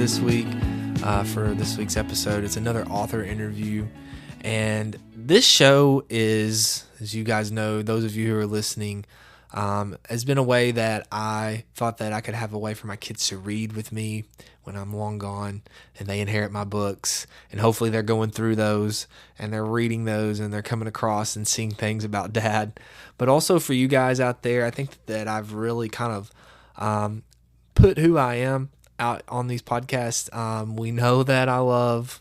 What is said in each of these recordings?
this week for this week's episode. It's another author interview. And this show is, as you guys know, those of you who are listening, has been a way that I thought that I could have a way for my kids to read with me when I'm long gone and they inherit my books. And hopefully they're going through those and they're reading those and they're coming across and seeing things about Dad. But also for you guys out there, I think that I've really kind of put who I am out on these podcasts. We know that I love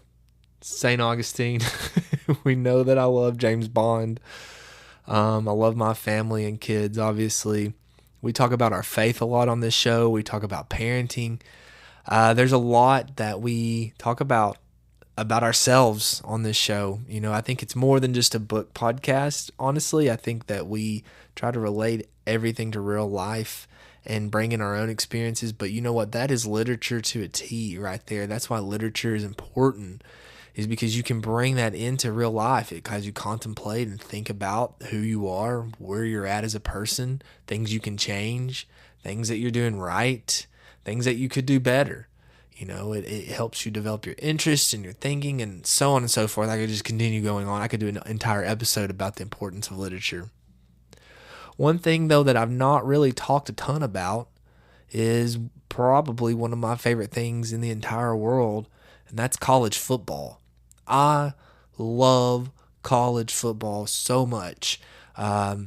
St. Augustine. We know that I love James Bond. I love my family and kids, obviously. We talk about our faith a lot on this show. We talk about parenting. There's a lot that we talk about ourselves on this show. You know, I think it's more than just a book podcast. Honestly, I think that we try to relate everything to real life and bring in our own experiences. But you know what? That is literature to a T right there. That's why literature is important, is because you can bring that into real life as you contemplate and think about who you are, where you're at as a person, things you can change, things that you're doing right, things that you could do better. You know, it helps you develop your interests and your thinking and so on and so forth. I could just continue going on. I could do an entire episode about the importance of literature. One thing, though, that I've not really talked a ton about is probably one of my favorite things in the entire world, and that's college football. I love college football so much. I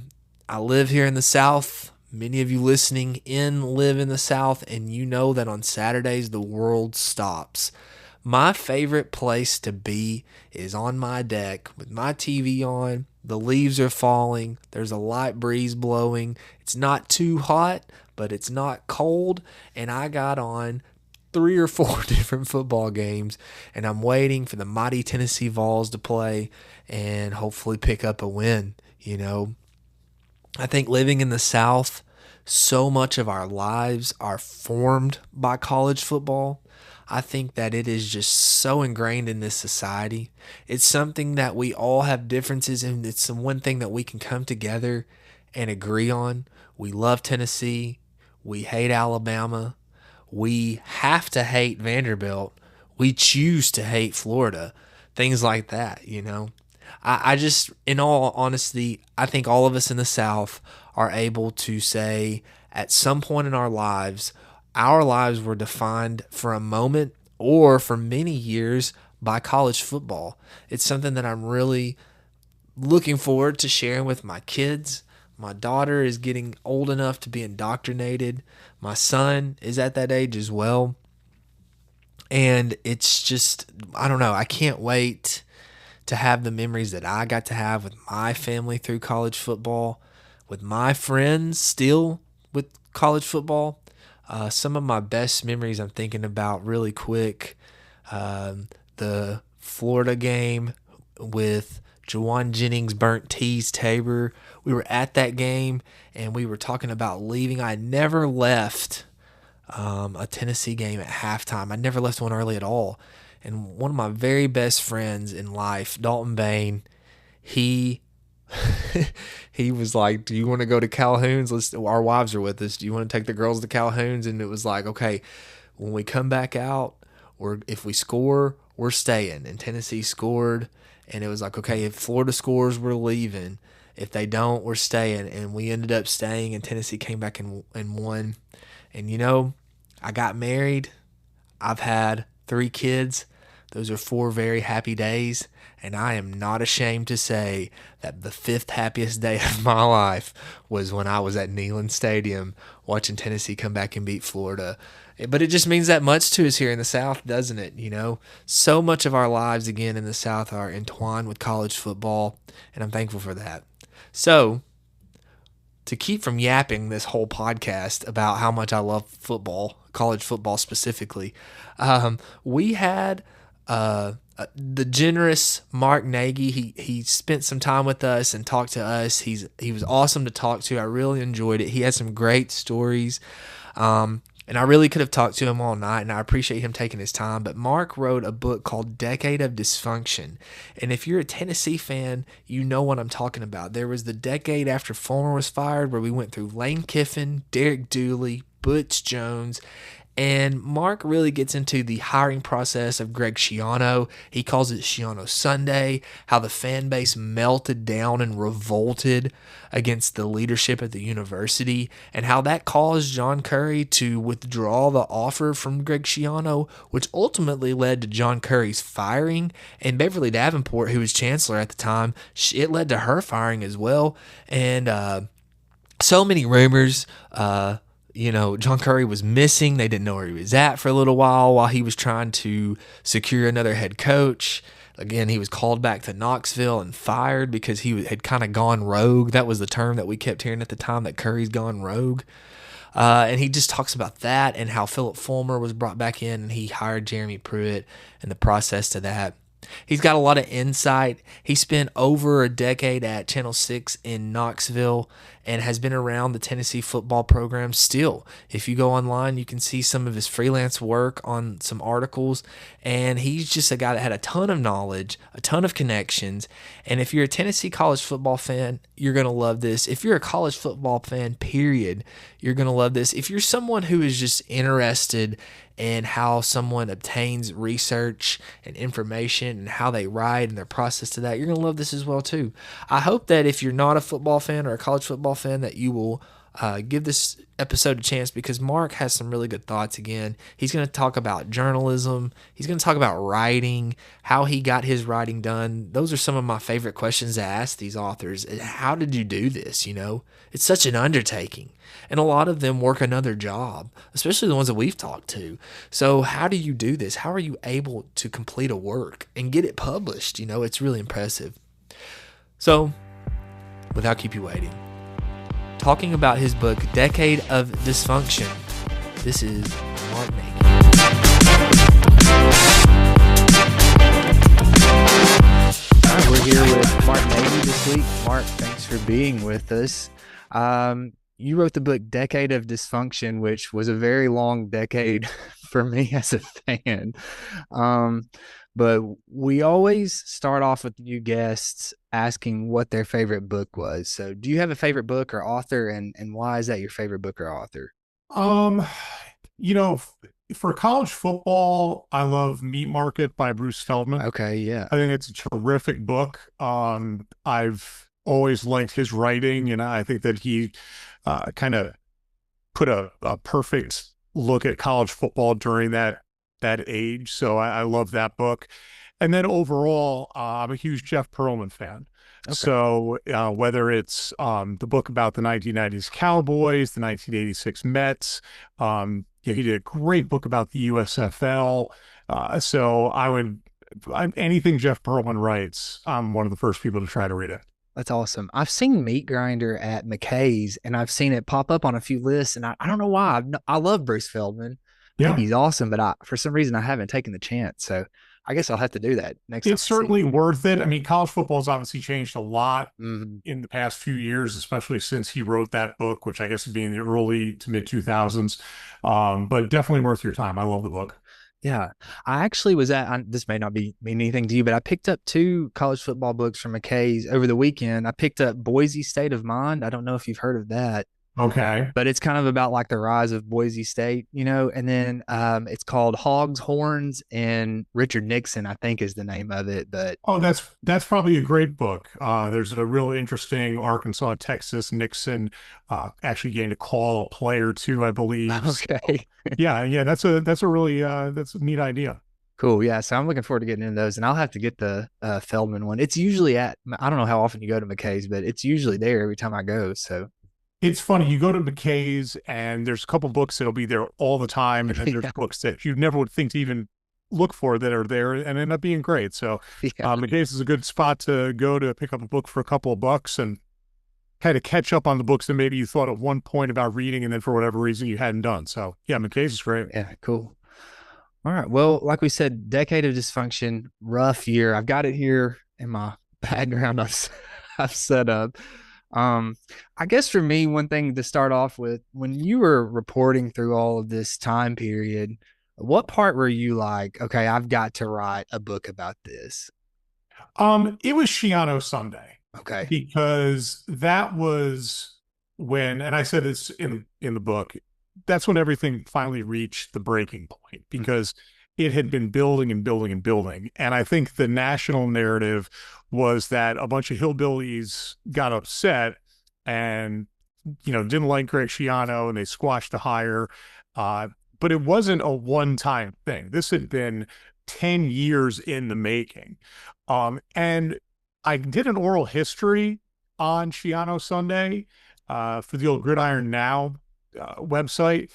live here in the South. Many of you listening in live in the South, and you know that on Saturdays the world stops. My favorite place to be is on my deck with my TV on. The leaves are falling. There's a light breeze blowing. It's not too hot, but it's not cold. And I got on 3 or 4 different football games, and I'm waiting for the mighty Tennessee Vols to play and hopefully pick up a win. You know, I think living in the South, so much of our lives are formed by college football. I think that it is just so ingrained in this society. It's something that we all have differences in. It's the one thing that we can come together and agree on. We love Tennessee. We hate Alabama. We have to hate Vanderbilt. We choose to hate Florida. Things like that, you know. I just, in all honesty, I think all of us in the South are able to say at some point in our lives were defined for a moment or for many years by college football. It's something that I'm really looking forward to sharing with my kids. My daughter is getting old enough to be indoctrinated. My son is at that age as well. And it's just, I don't know, I can't wait to have the memories that I got to have with my family through college football, with my friends still with college football. Some of my best memories I'm thinking about really quick. The Florida game with Jawan Jennings burnt Tease Tabor. We were at that game and we were talking about leaving. I never left a Tennessee game at halftime. I never left one early at all. And one of my very best friends in life, Dalton Bain, he was like, "Do you want to go to Calhoun's? Our wives are with us. Do you want to take the girls to Calhoun's?" And it was like, okay, when we come back out, or if we score, we're staying. And Tennessee scored, and it was like, okay, if Florida scores, we're leaving. If they don't, we're staying. And we ended up staying, and Tennessee came back and won. And, you know, I got married. I've had 3 kids. Those are 4 very happy days, and I am not ashamed to say that the 5th happiest day of my life was when I was at Neyland Stadium watching Tennessee come back and beat Florida. But it just means that much to us here in the South, doesn't it? You know, so much of our lives, again, in the South are entwined with college football, and I'm thankful for that. So, to keep from yapping this whole podcast about how much I love football, college football specifically, we had the generous Mark Nagi. He spent some time with us and talked to us. He was awesome to talk to. I really enjoyed it. He had some great stories. And I really could have talked to him all night, and I appreciate him taking his time. But Mark wrote a book called Decade of Dysfunction. And if you're a Tennessee fan, you know what I'm talking about. There was the decade after Fulmer was fired where we went through Lane Kiffin, Dooley, Butch Jones, And Mark really gets into the hiring process of Greg Schiano. He calls it Schiano Sunday, how the fan base melted down and revolted against the leadership at the university, and how that caused John Curry to withdraw the offer from Greg Schiano, which ultimately led to John Curry's firing. And Beverly Davenport, who was chancellor at the time, it led to her firing as well. And so many rumors. John Curry was missing. They didn't know where he was at for a little while he was trying to secure another head coach. Again, he was called back to Knoxville and fired because he had kind of gone rogue. That was the term that we kept hearing at the time, that Curry's gone rogue. And he just talks about that and how Phillip Fulmer was brought back in and he hired Jeremy Pruitt and the process to that. He's got a lot of insight. He spent over a decade at Channel 6 in Knoxville and has been around the Tennessee football program still. If you go online, you can see some of his freelance work on some articles. And he's just a guy that had a ton of knowledge, a ton of connections. And if you're a Tennessee college football fan, you're going to love this. If you're a college football fan, period, you're going to love this. If you're someone who is just interested in how someone obtains research and information and how they write and their process to that, you're going to love this as well too. I hope that if you're not a football fan or a college football fan, that you will give this episode a chance, because Mark has some really good thoughts. Again, he's going to talk about journalism. He's going to talk about writing, how he got his writing done. Those are some of my favorite questions to ask these authors. How did you do this? It's such an undertaking. And a lot of them work another job, especially the ones that we've talked to. So how do you do this? How are you able to complete a work and get it published? It's really impressive. So, without keep you waiting, talking about his book, Decade of Dysfunction, this is Mark Nagi. All right, we're here with Mark Nagi this week. Mark, thanks for being with us. You wrote the book Decade of Dysfunction, which was a very long decade for me as a fan. But we always start off with new guests asking what their favorite book was. So do you have a favorite book or author, and why is that your favorite book or author? You know, for college football, I love Meat Market by Bruce Feldman. Okay, yeah. I think it's a terrific book. I've always liked his writing, and I think that he kind of put a perfect look at college football during that age. So I love that book. And then overall, I'm a huge Jeff Pearlman fan. Okay. So whether it's the book about the 1990s Cowboys, the 1986 Mets, he did a great book about the USFL. So anything Jeff Pearlman writes, I'm one of the first people to try to read it. That's awesome. I've seen Meat Grinder at McKay's, and I've seen it pop up on a few lists, and I don't know why. I love Bruce Feldman. I think he's awesome, but for some reason I haven't taken the chance. So I guess I'll have to do that next time. It's certainly worth it. I mean, college football has obviously changed a lot in the past few years, especially since he wrote that book, which I guess would be in the early to mid 2000s. But definitely worth your time. I love the book. Yeah, I actually was this may not mean anything to you, but I picked up 2 college football books from McKay's over the weekend. I picked up Boise State of Mind. I don't know if you've heard of that. Okay. But it's kind of about like the rise of Boise State, and then it's called Hogs, Horns, and Richard Nixon, I think is the name of it. But that's probably a great book. There's a real interesting Arkansas, Texas Nixon actually getting to call a player or two, I believe. Okay. So, yeah, that's a really that's a neat idea. Cool. Yeah. So I'm looking forward to getting into those, and I'll have to get the Feldman one. It's usually I don't know how often you go to McKay's, but it's usually there every time I go. So. It's funny. You go to McKay's and there's a couple books that'll be there all the time. And then there's books that you never would think to even look for that are there and end up being great. So McKay's is a good spot to go to pick up a book for a couple of bucks and kind of catch up on the books that maybe you thought at one point about reading and then for whatever reason you hadn't done. So yeah, McKay's is great. Yeah, cool. All right. Well, like we said, Decade of Dysfunction, rough year. I've got it here in my background I've set up. I guess for me, one thing to start off with, when you were reporting through all of this time period, what part were you like, okay, I've got to write a book about this? It was Schiano Sunday. Okay. Because that was when, and I said this in the book, that's when everything finally reached the breaking point, because it had been building and building and building. And I think the national narrative was that a bunch of hillbillies got upset and, didn't like Greg Schiano, and they squashed the hire. But it wasn't a one-time thing. This had been 10 years in the making. And I did an oral history on Schiano Sunday for the old Gridiron Now website.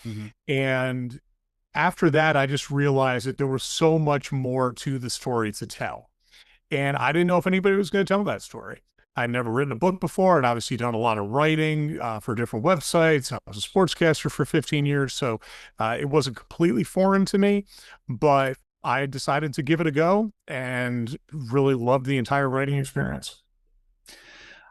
And after that, I just realized that there was so much more to the story to tell. And I didn't know if anybody was going to tell that story. I'd never written a book before, and obviously done a lot of writing for different websites. I was a sportscaster for 15 years, so it wasn't completely foreign to me, but I decided to give it a go and really loved the entire writing experience.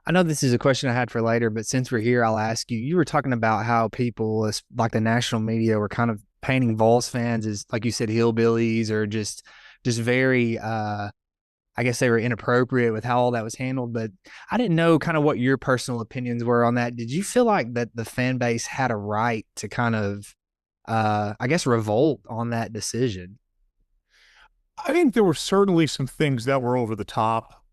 I know this is a question I had for later, but since we're here, I'll ask you. You were talking about how people, like the national media, were kind of painting Vols fans as, like you said, hillbillies, or just very, I guess they were inappropriate with how all that was handled. But I didn't know kind of what your personal opinions were on that. Did you feel like that the fan base had a right to kind of, I guess, revolt on that decision? I think there were certainly some things that were over the top.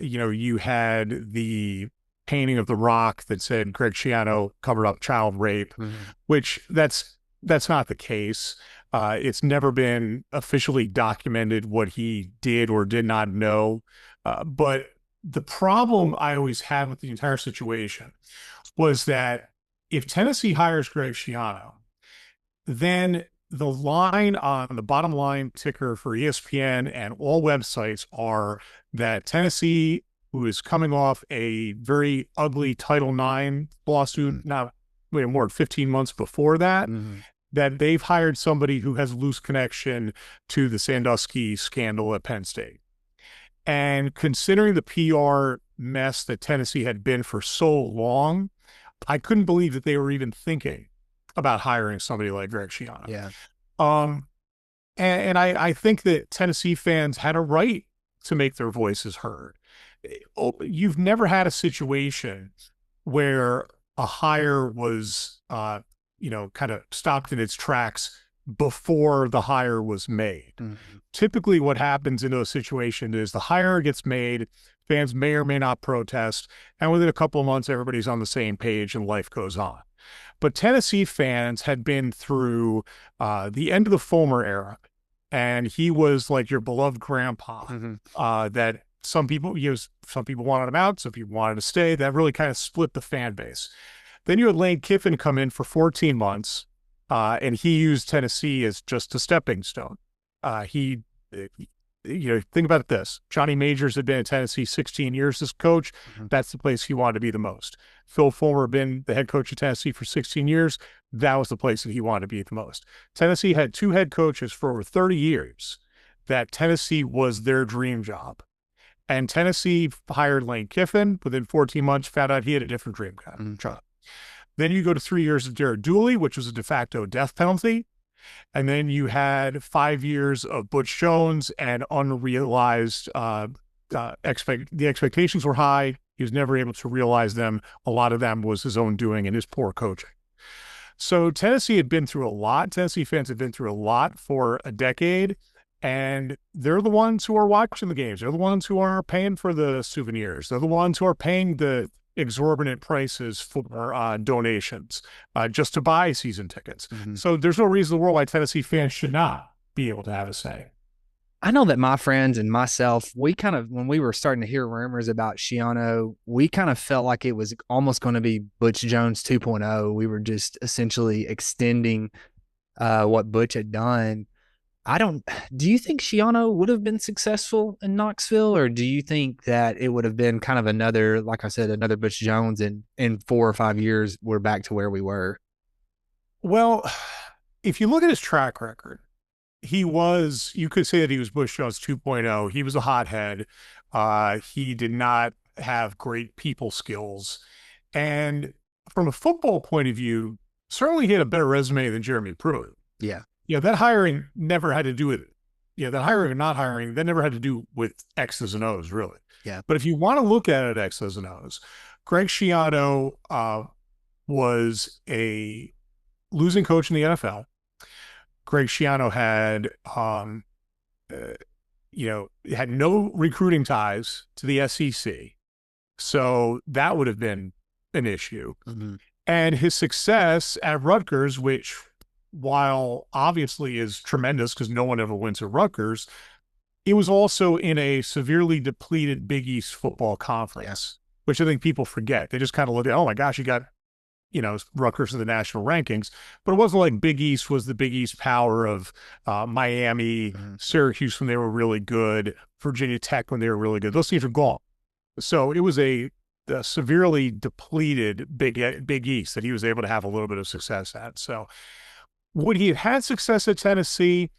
You had the painting of The Rock that said Greg Schiano covered up child rape, which that's not the case. It's never been officially documented what he did or did not know. But the problem I always had with the entire situation was that if Tennessee hires Greg Schiano, then the line on the bottom line ticker for ESPN and all websites are that Tennessee, who is coming off a very ugly Title IX lawsuit, now more than 15 months before that, that they've hired somebody who has loose connection to the Sandusky scandal at Penn State. And considering the PR mess that Tennessee had been for so long, I couldn't believe that they were even thinking about hiring somebody like Greg Schiano. Yeah. And I think that Tennessee fans had a right to make their voices heard. You've never had a situation where a hire was, kind of stopped in its tracks before the hire was made. Typically what happens in those situations is the hire gets made, fans may or may not protest, and within a couple of months, everybody's on the same page and life goes on. But Tennessee fans had been through the end of the Fulmer era, and he was like your beloved grandpa. That some people wanted him out, some people wanted to stay. That really kind of split the fan base. Then you had Lane Kiffin come in for 14 months, and he used Tennessee as just a stepping stone. Think about this. Johnny Majors had been at Tennessee 16 years as coach. That's the place he wanted to be the most. Phil Fulmer had been the head coach of Tennessee for 16 years. That was the place that he wanted to be the most. Tennessee had two head coaches for over 30 years that Tennessee was their dream job. And Tennessee hired Lane Kiffin. Within 14 months, found out he had a different dream job. Then you go to 3 years of Dooley, which was a de facto death penalty. And then you had 5 years of Butch Jones and unrealized the expectations were high. He was never able to realize them. A lot of them was his own doing and his poor coaching. So Tennessee had been through a lot. Tennessee fans had been through a lot for a decade. And they're the ones who are watching the games. They're the ones who are paying for the souvenirs. They're the ones who are paying the exorbitant prices for donations just to buy season tickets. So there's no reason in the world why Tennessee fans should not be able to have a say. I know that my friends and myself, we kind of, when we were starting to hear rumors about Schiano, we kind of felt like it was almost going to be Butch Jones 2.0. We were just essentially extending what Butch had done. Do you think Schiano would have been successful in Knoxville, or do you think that it would have been kind of another, like I said, another Butch Jones, and in 4 or 5 years, we're back to where we were? Well, if you look at his track record, you could say that he was Butch Jones 2.0. He was a hothead. He did not have great people skills. And from a football point of view, certainly he had a better resume than Jeremy Pruitt. Yeah. That hiring never had to do with it. That hiring or not hiring, that never had to do with X's and O's, really. Yeah. But if you want to look at it X's and O's, Greg Schiano was a losing coach in the NFL. Greg Schiano had, had no recruiting ties to the SEC. So that would have been an issue. Mm-hmm. And his success at Rutgers, which while obviously is tremendous because no one ever wins at Rutgers, it was also in a severely depleted Big East football conference, which I think people forget. They just kind of look at, oh my gosh, you got, Rutgers in the national rankings, but it wasn't like Big East was the Big East power of Miami, Syracuse when they were really good, Virginia Tech when they were really good. Those teams are gone. So it was a severely depleted Big East that he was able to have a little bit of success at. So would he have had success at Tennessee?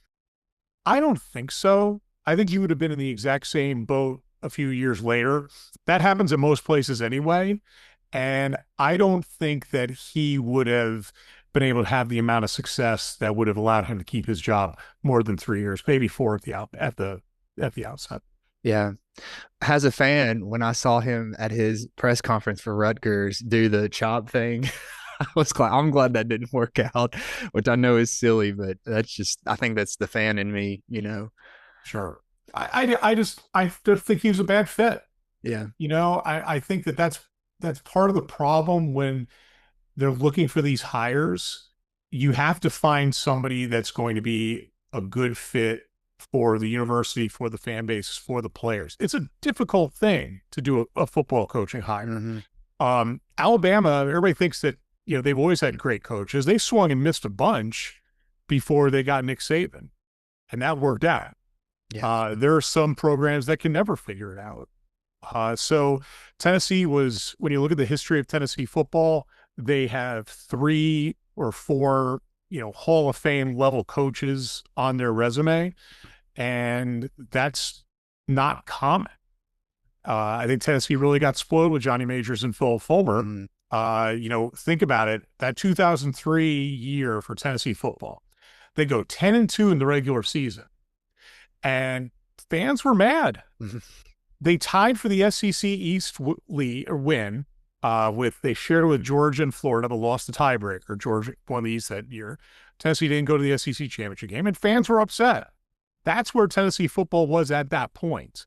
I don't think so. I think he would have been in the exact same boat a few years later. That happens at most places anyway. And I don't think that he would have been able to have the amount of success that would have allowed him to keep his job more than 3 years, maybe 4 at the outset. Yeah. As a fan, when I saw him at his press conference for Rutgers do the chop thing, I'm glad that didn't work out, which I know is silly, but I think that's the fan in me, Sure. I just think he was a bad fit. Yeah. I think that's part of the problem when they're looking for these hires. You have to find somebody that's going to be a good fit for the university, for the fan base, for the players. It's a difficult thing to do a football coaching hire. Mm-hmm. Alabama, everybody thinks that, they've always had great coaches. They swung and missed a bunch before they got Nick Saban, and that worked out. Yeah. There are some programs that can never figure it out. So Tennessee was, when you look at the history of Tennessee football, they have 3 or 4, Hall of Fame level coaches on their resume. And that's not common. I think Tennessee really got spoiled with Johnny Majors and Phillip Fulmer. Think about it. That 2003 year for Tennessee football, they go 10-2 in the regular season. And fans were mad. They tied for the SEC East win. They shared it with Georgia and Florida, but lost the tiebreaker. Georgia won the East that year. Tennessee didn't go to the SEC championship game, and fans were upset. That's where Tennessee football was at that point.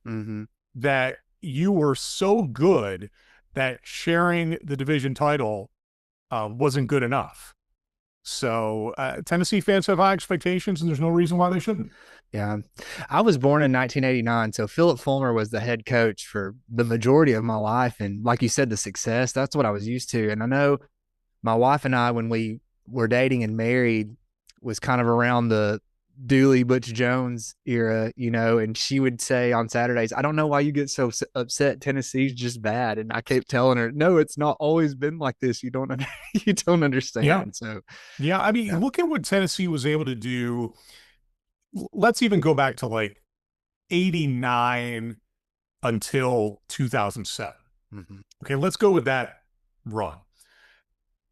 That you were so good that sharing the division title wasn't good enough. So Tennessee fans have high expectations, and there's no reason why they shouldn't. Yeah. I was born in 1989, so Phillip Fulmer was the head coach for the majority of my life. And like you said, the success, that's what I was used to. And I know my wife and I, when we were dating and married, was kind of around the Dooley, Butch Jones era, and she would say on Saturdays, I don't know why you get so upset. Tennessee's just bad. And I kept telling her, no, it's not always been like this. You don't understand. Yeah. So, I mean, look at what Tennessee was able to do. Let's even go back to like 89 until 2007. Okay, let's go with that run.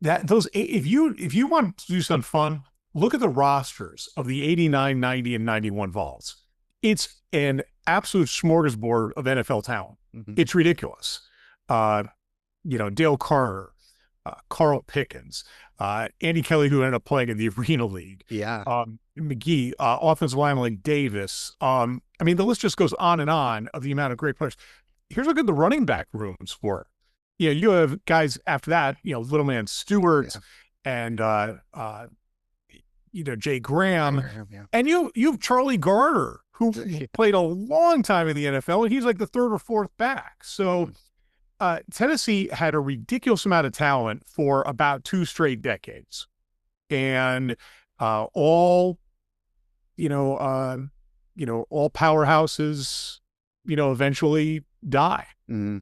If you want to do something fun, look at the rosters of the 89, 90, and 91 Vols. It's an absolute smorgasbord of NFL talent. It's ridiculous. Dale Carter, Carl Pickens, Andy Kelly, who ended up playing in the Arena League. Yeah. McGee, offensive lineman like Davis. I mean, the list just goes on and on of the amount of great players. Here's a good the running back rooms were. You have guys after that, little man Stewart and Jay Graham. And you have Charlie Garner, who played a long time in the NFL, and he's like the 3rd or 4th back. So Tennessee had a ridiculous amount of talent for about 2 straight decades. And all powerhouses, eventually die.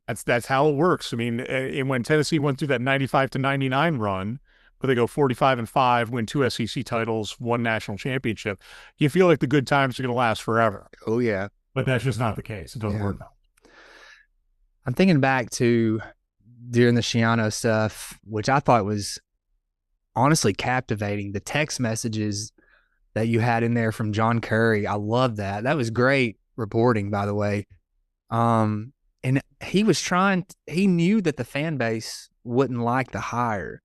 That's how it works. I mean, and when Tennessee went through that 95 to 99 run, where they go 45-5, win 2 SEC titles, 1 national championship, you feel like the good times are going to last forever. Oh yeah. But that's just not the case. It doesn't work out. I'm thinking back to during the Schiano stuff, which I thought was honestly captivating. The text messages that you had in there from John Curry. I love that. That was great reporting, by the way. And he knew that the fan base wouldn't like the hire.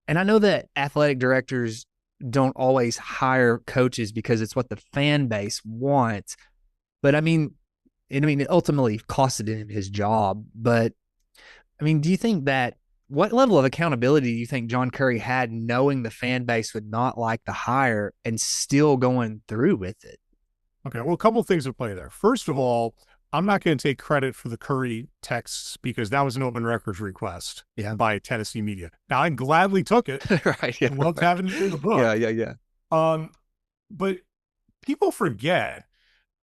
And I know that athletic directors don't always hire coaches because it's what the fan base wants. But it ultimately costed him his job. But do you think that what level of accountability do you think John Curry had knowing the fan base would not like the hire and still going through with it? Okay, well, a couple of things at play there. First of all, I'm not going to take credit for the Curry texts because that was an open records request by Tennessee media. Now, I gladly took it. Right. Yeah. And loved having it in the book. Yeah. But people forget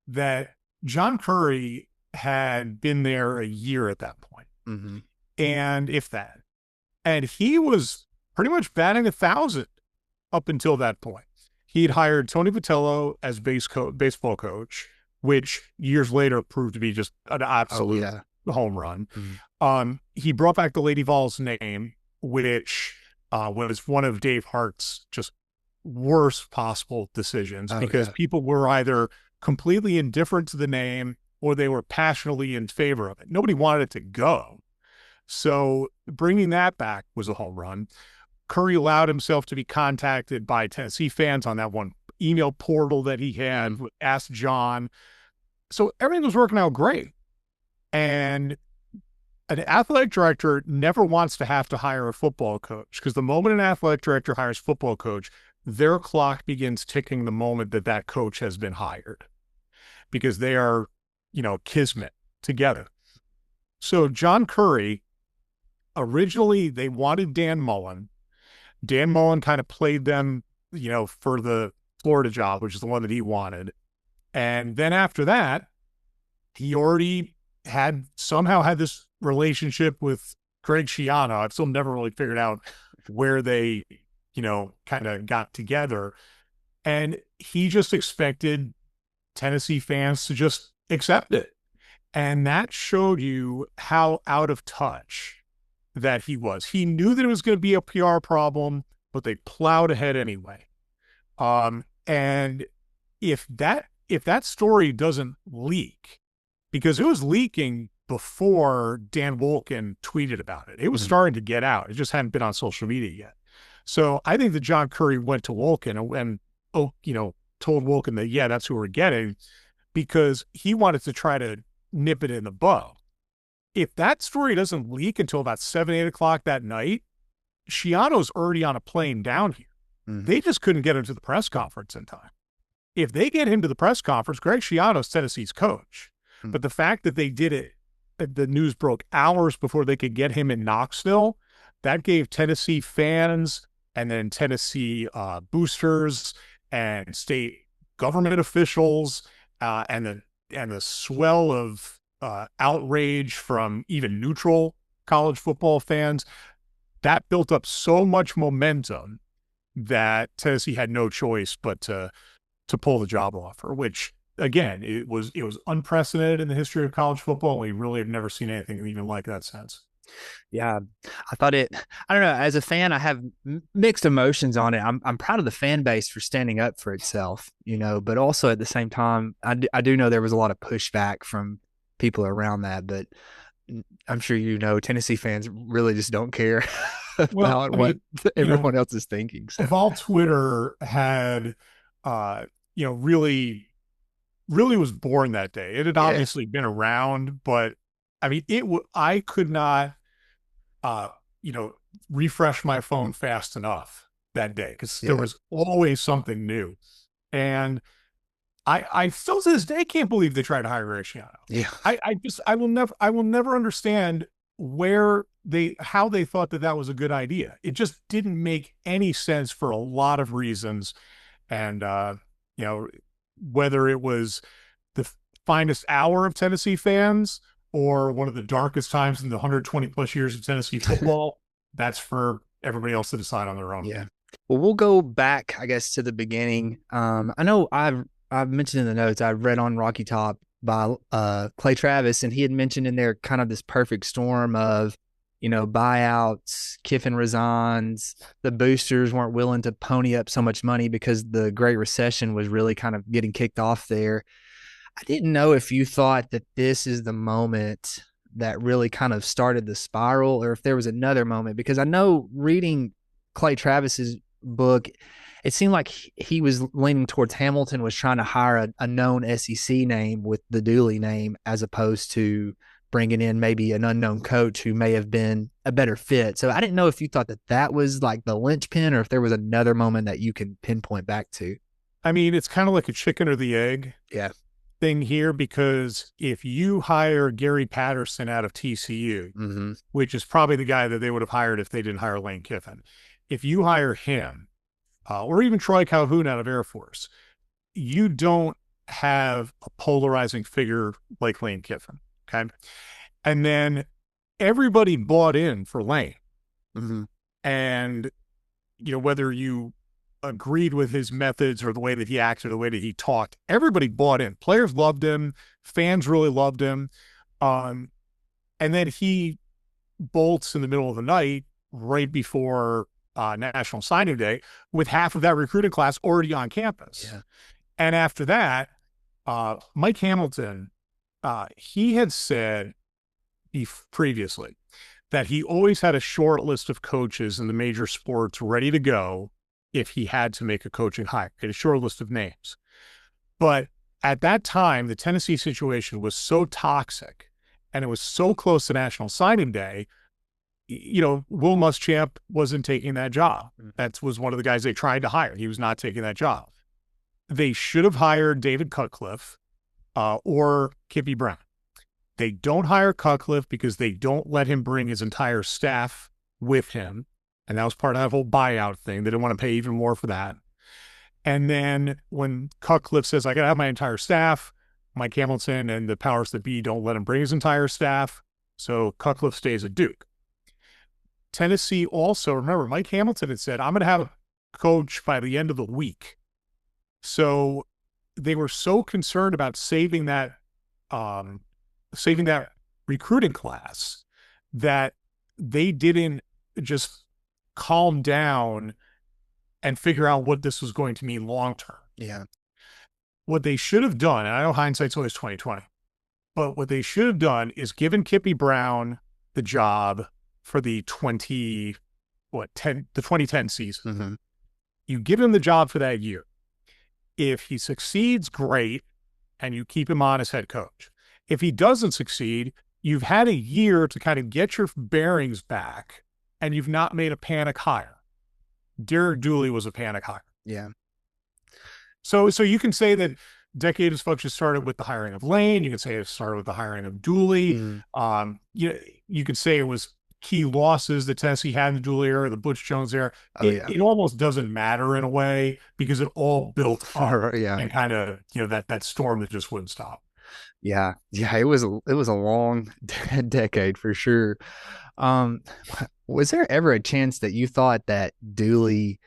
that John Curry had been there a year at that point. Mm-hmm. And if that. And he was pretty much batting 1,000 up until that point. He'd hired Tony Vitello as baseball coach, which years later proved to be just an absolute home run. Mm-hmm. He brought back the Lady Vols name, which was one of Dave Hart's just worst possible decisions because people were either completely indifferent to the name or they were passionately in favor of it. Nobody wanted it to go. So bringing that back was a home run. Curry allowed himself to be contacted by Tennessee fans on that one email portal that he had, Ask John. So everything was working out great. And an athletic director never wants to have to hire a football coach because the moment an athletic director hires a football coach, their clock begins ticking the moment that that coach has been hired because they are, kismet together. So John Curry, originally they wanted Dan Mullen. Dan Mullen kind of played them, for the Florida job, which is the one that he wanted. And then after that, he already somehow had this relationship with Greg Schiano. I've still never really figured out where they, kind of got together. And he just expected Tennessee fans to just accept it. And that showed you how out of touch that he was. He knew that it was going to be a PR problem, but they plowed ahead anyway. And if that story doesn't leak, because it was leaking before Dan Wolken tweeted about it, it was starting to get out. It just hadn't been on social media yet. So I think that John Curry went to Wolken and told Wolken that, that's who we're getting, because he wanted to try to nip it in the bud. If that story doesn't leak until about 7, 8 o'clock that night, Schiano's already on a plane down here. Mm-hmm. They just couldn't get him to the press conference in time. If they get him to the press conference, Greg Schiano's Tennessee's coach. Mm-hmm. But the fact that they did it, the news broke hours before they could get him in Knoxville, that gave Tennessee fans and then Tennessee boosters and state government officials and the swell of outrage from even neutral college football fans, that built up so much momentum that Tennessee had no choice but to pull the job offer, which again, it was unprecedented in the history of college football. We really have never seen anything even like that since. Yeah, I don't know. As a fan, I have mixed emotions on it. I'm proud of the fan base for standing up for itself, but also at the same time, I do know there was a lot of pushback from people around that, but I'm sure Tennessee fans really just don't care about what everyone else is thinking. So. If all Twitter had, really was born that day, it had obviously been around, but I could not, refresh my phone fast enough that day because there was always something new. And I still to this day can't believe they tried to hire Greg Schiano. Yeah. I will never understand how they thought that was a good idea. It just didn't make any sense for a lot of reasons. And, whether it was the finest hour of Tennessee fans or one of the darkest times in the 120 plus years of Tennessee football, that's for everybody else to decide on their own. Yeah. Well, we'll go back, I guess, to the beginning. I know I've mentioned in the notes, I read on Rocky Top by Clay Travis, and he had mentioned in there kind of this perfect storm of, buyouts, Kiffin resigns, the boosters weren't willing to pony up so much money because the Great Recession was really kind of getting kicked off there. I didn't know if you thought that this is the moment that really kind of started the spiral or if there was another moment, because I know reading Clay Travis's book, it seemed like he was leaning towards Hamilton was trying to hire a known SEC name with the Dooley name, as opposed to bringing in maybe an unknown coach who may have been a better fit. So I didn't know if you thought that that was like the linchpin, or if there was another moment that you can pinpoint back to. I mean, it's kind of like a chicken or the egg thing here, because if you hire Gary Patterson out of TCU, which is probably the guy that they would have hired if they didn't hire Lane Kiffin, if you hire him, or even Troy Calhoun out of Air Force, you don't have a polarizing figure like Lane Kiffin. Okay. And then everybody bought in for Lane. And, whether you agreed with his methods or the way that he acted, or the way that he talked, everybody bought in. Players loved him. Fans really loved him. And then he bolts in the middle of the night right before National Signing Day with half of that recruiting class already on campus. Yeah. And after that, Mike Hamilton, he had said previously that he always had a short list of coaches in the major sports ready to go if he had to make a coaching hire. He had a short list of names. But at that time, the Tennessee situation was so toxic and it was so close to National Signing Day, Will Muschamp wasn't taking that job. That was one of the guys they tried to hire. He was not taking that job. They should have hired David Cutcliffe or Kippy Brown. They don't hire Cutcliffe because they don't let him bring his entire staff with him. And that was part of that whole buyout thing. They didn't want to pay even more for that. And then when Cutcliffe says, I got to have my entire staff, Mike Hamilton and the powers that be don't let him bring his entire staff. So Cutcliffe stays at Duke. Tennessee also, remember, Mike Hamilton had said, I'm going to have a coach by the end of the week. So they were so concerned about saving that recruiting class that they didn't just calm down and figure out what this was going to mean long term. Yeah. What they should have done, and I know hindsight's always 20/20, but what they should have done is given Kippy Brown the job for the 2010 season. You give him the job for that year. If he succeeds, great, and you keep him on as head coach. If he doesn't succeed, you've had a year to kind of get your bearings back, and you've not made a panic hire. Derek Dooley was a panic hire. Yeah. So you can say that Decade of Dysfunction started with the hiring of Lane. You can say it started with the hiring of Dooley. You could say it was key losses that Tennessee had in the Dooley era, the Butch Jones era. It almost doesn't matter in a way because it all built up and kind of, that storm that just wouldn't stop. Yeah. It was a long decade for sure. Was there ever a chance that you thought that Dooley,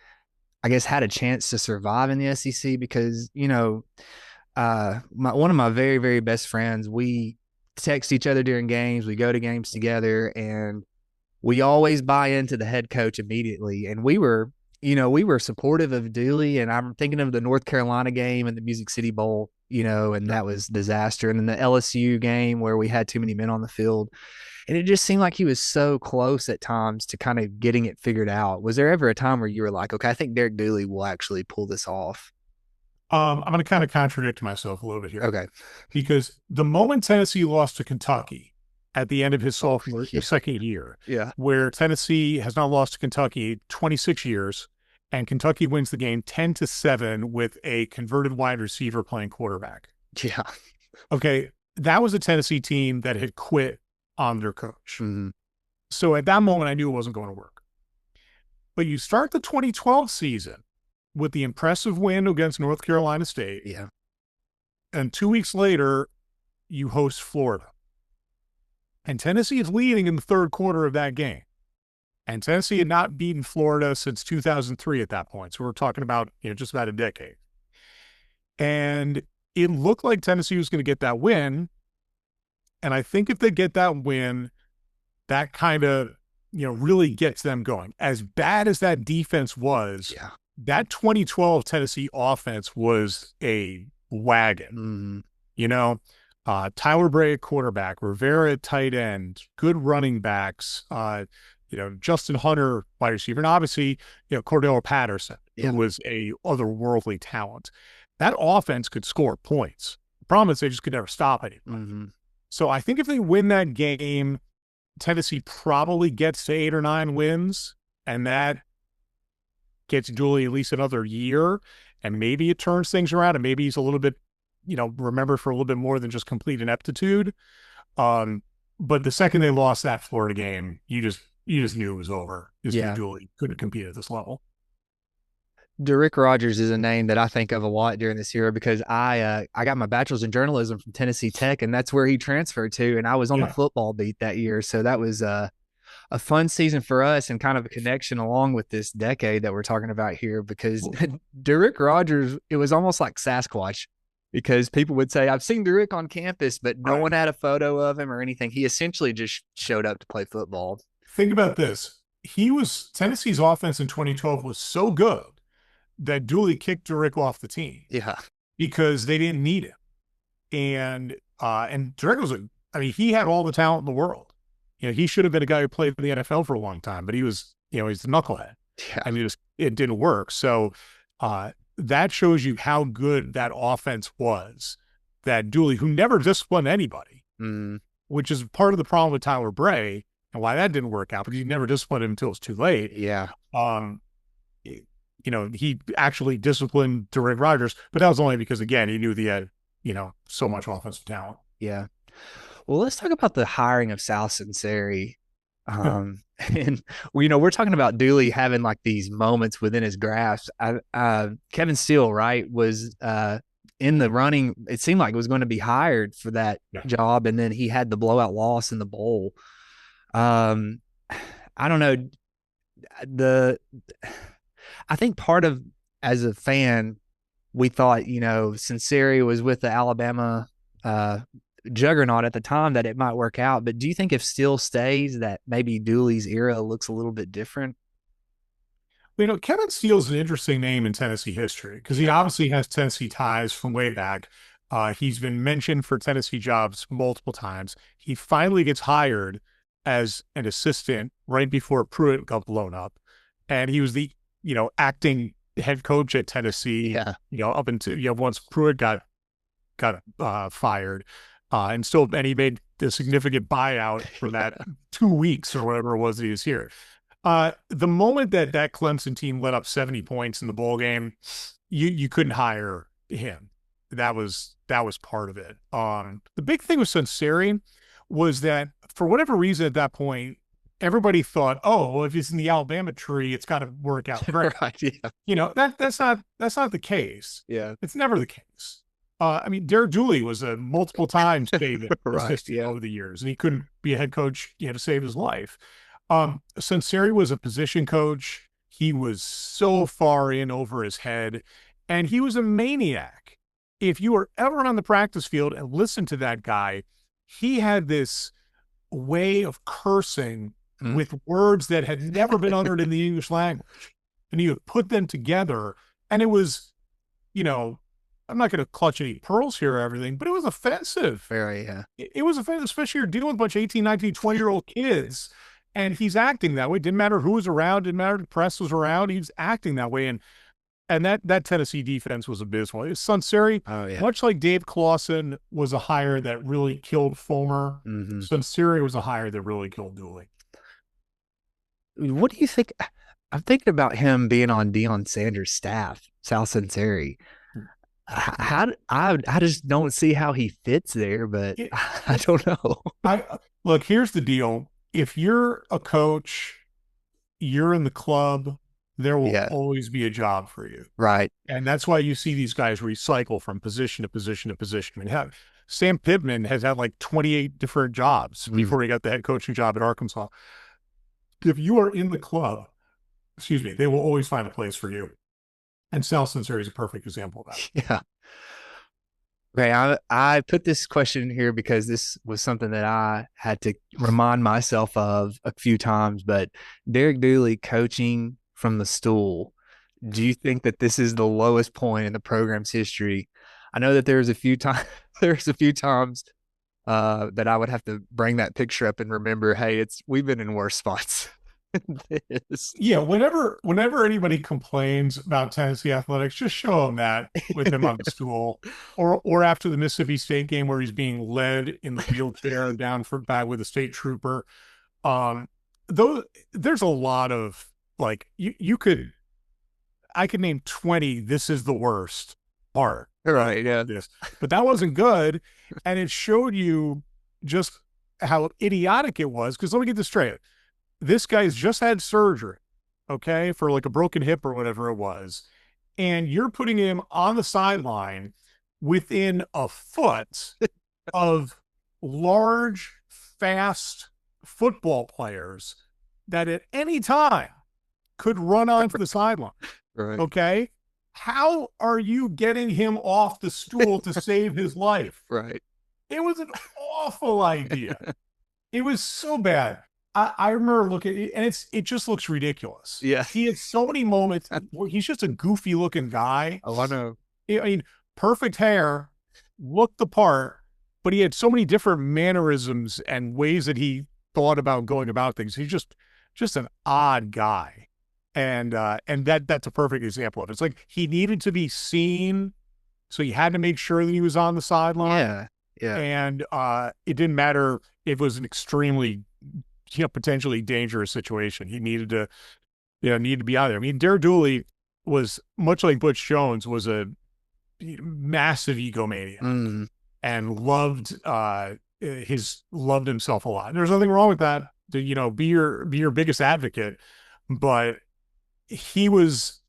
I guess, had a chance to survive in the SEC? Because, one of my very, very best friends, we text each other during games. We go to games together, and we always buy into the head coach immediately. And we were supportive of Dooley, and I'm thinking of the North Carolina game and the Music City Bowl, and that was disaster. And then the LSU game where we had too many men on the field. And it just seemed like he was so close at times to kind of getting it figured out. Was there ever a time where you were like, okay, I think Derek Dooley will actually pull this off? I'm going to kind of contradict myself a little bit here. Okay. Because the moment Tennessee lost to Kentucky at the end of his second year, where Tennessee has not lost to Kentucky 26 years, and Kentucky wins the game 10-7 with a converted wide receiver playing quarterback. Yeah. Okay. That was a Tennessee team that had quit on their coach. So at that moment, I knew it wasn't going to work. But you start the 2012 season with the impressive win against North Carolina State. Yeah. And 2 weeks later, you host Florida. And Tennessee is leading in the third quarter of that game. And Tennessee had not beaten Florida since 2003 at that point. So we're talking about, just about a decade. And it looked like Tennessee was going to get that win. And I think if they get that win, that kind of, really gets them going. As bad as that defense was, that 2012 Tennessee offense was a wagon. Tyler Bray at quarterback, Rivera at tight end, good running backs, Justin Hunter, wide receiver, and obviously, Cordell Patterson, who was a otherworldly talent. That offense could score points. The problem is they just could never stop anybody. Mm-hmm. So I think if they win that game, Tennessee probably gets to 8 or 9 wins, and that gets Dooley at least another year, and maybe it turns things around, and maybe he's a little bit, remembered for a little bit more than just complete ineptitude. But the second they lost that Florida game, you just knew it was over. Dooley couldn't compete at this level. Rick Rogers is a name that I think of a lot during this era because I got my bachelor's in journalism from Tennessee Tech, and that's where he transferred to. And I was on the football beat that year, so that was a fun season for us and kind of a connection along with this decade that we're talking about here. Because Rick Rogers, it was almost like Sasquatch, because people would say, "I've seen Rick on campus," but no one had a photo of him or anything. He essentially just showed up to play football. Think about this: Tennessee's offense in 2012 was so good that Dooley kicked Rick off the team. Yeah. Because they didn't need him. And Rick he had all the talent in the world. He should have been a guy who played for the NFL for a long time, but he was, he's the knucklehead. Yeah. It didn't work. So that shows you how good that offense was, that Dooley, who never disciplined anybody, which is part of the problem with Tyler Bray and why that didn't work out, because he never disciplined him until it was too late. Yeah. He actually disciplined Rick Rogers, but that was only because, again, he knew he had, so much offensive talent. Yeah. Well, let's talk about the hiring of Sal Sunseri. And we're talking about Dooley having like these moments within his grasp. Kevin Steele, right, was in the running. It seemed like it was going to be hired for that job, and then he had the blowout loss in the bowl. I don't know. I think part of, as a fan, we thought, Sunseri was with the Alabama juggernaut at the time, that it might work out. But do you think if Steele stays, that maybe Dooley's era looks a little bit different? Kevin Steele's an interesting name in Tennessee history because he obviously has Tennessee ties from way back. He's been mentioned for Tennessee jobs multiple times. He finally gets hired as an assistant right before Pruitt got blown up. And he was the acting head coach at Tennessee, up until, once Pruitt got fired, and he made a significant buyout for that 2 weeks or whatever it was that he was here. The moment that Clemson team let up 70 points in the bowl game, you couldn't hire him. That was part of it. The big thing with Sunseri was that for whatever reason at that point, everybody thought, oh, well, if it's in the Alabama tree, it's got to work out great. Right, yeah. That's not the case. Yeah. It's never the case. Derek Dooley was a multiple times favorite over the years, and he couldn't be a head coach. He had to save his life. Sunseri was a position coach. He was so far in over his head, and he was a maniac. If you were ever on the practice field and listened to that guy, he had this way of cursing with words that had never been uttered in the English language. And he would put them together. And it was, I'm not going to clutch any pearls here or everything, but it was offensive. Very, yeah. It was offensive, especially you're dealing with a bunch of 18, 19, 20-year-old kids. And he's acting that way. Didn't matter who was around. Didn't matter if the press was around. He was acting that way. And that Tennessee defense was abysmal. It was Sunseri, much like Dave Clawson was a hire that really killed Fulmer. Sunseri was a hire that really killed Dooley. What do you think? I'm thinking about him being on Deion Sanders' staff, Sal Sunseri. I just don't see how he fits there, but I don't know. Look, here's the deal. If you're a coach, you're in the club, there will always be a job for you. Right. And that's why you see these guys recycle from position to position to position. Sam Pittman has had like 28 different jobs before he got the head coaching job at Arkansas. If you are in the club, they will always find a place for you. And Sal Sunseri is a perfect example of that. Yeah. Okay, I put this question here because this was something that I had to remind myself of a few times, but Derek Dooley coaching from the stool, do you think that this is the lowest point in the program's history? I know that there's a few times that I would have to bring that picture up and remember, hey, we've been in worse spots. this. Yeah, whenever anybody complains about Tennessee athletics, just show them that with him on the stool, or after the Mississippi State game where he's being led in the wheelchair down for back with a state trooper. Um, though there's a lot of like I could name 20. This is the worst part. Right. Yeah. This, but that wasn't good, and it showed you just how idiotic it was. Because let me get this straight. This guy's just had surgery, okay, for like a broken hip or whatever it was. And you're putting him on the sideline within a foot of large, fast football players that at any time could run onto the sideline. Right. Okay. How are you getting him off the stool to save his life? Right. It was an awful idea. It was so bad. I remember looking, and it just looks ridiculous. Yeah. He had so many moments where he's just a goofy looking guy. Oh, I know. I mean, perfect hair, looked the part, but he had so many different mannerisms and ways that he thought about going about things. He's just an odd guy. And that's a perfect example of it. It's like he needed to be seen, so he had to make sure that he was on the sideline. Yeah. Yeah. And it didn't matter if it was an extremely, potentially dangerous situation. He needed to, need to be out there. I mean, Dooley was, much like Butch Jones, was a massive egomaniac and loved himself a lot. And there's nothing wrong with that. To be your biggest advocate, but he was,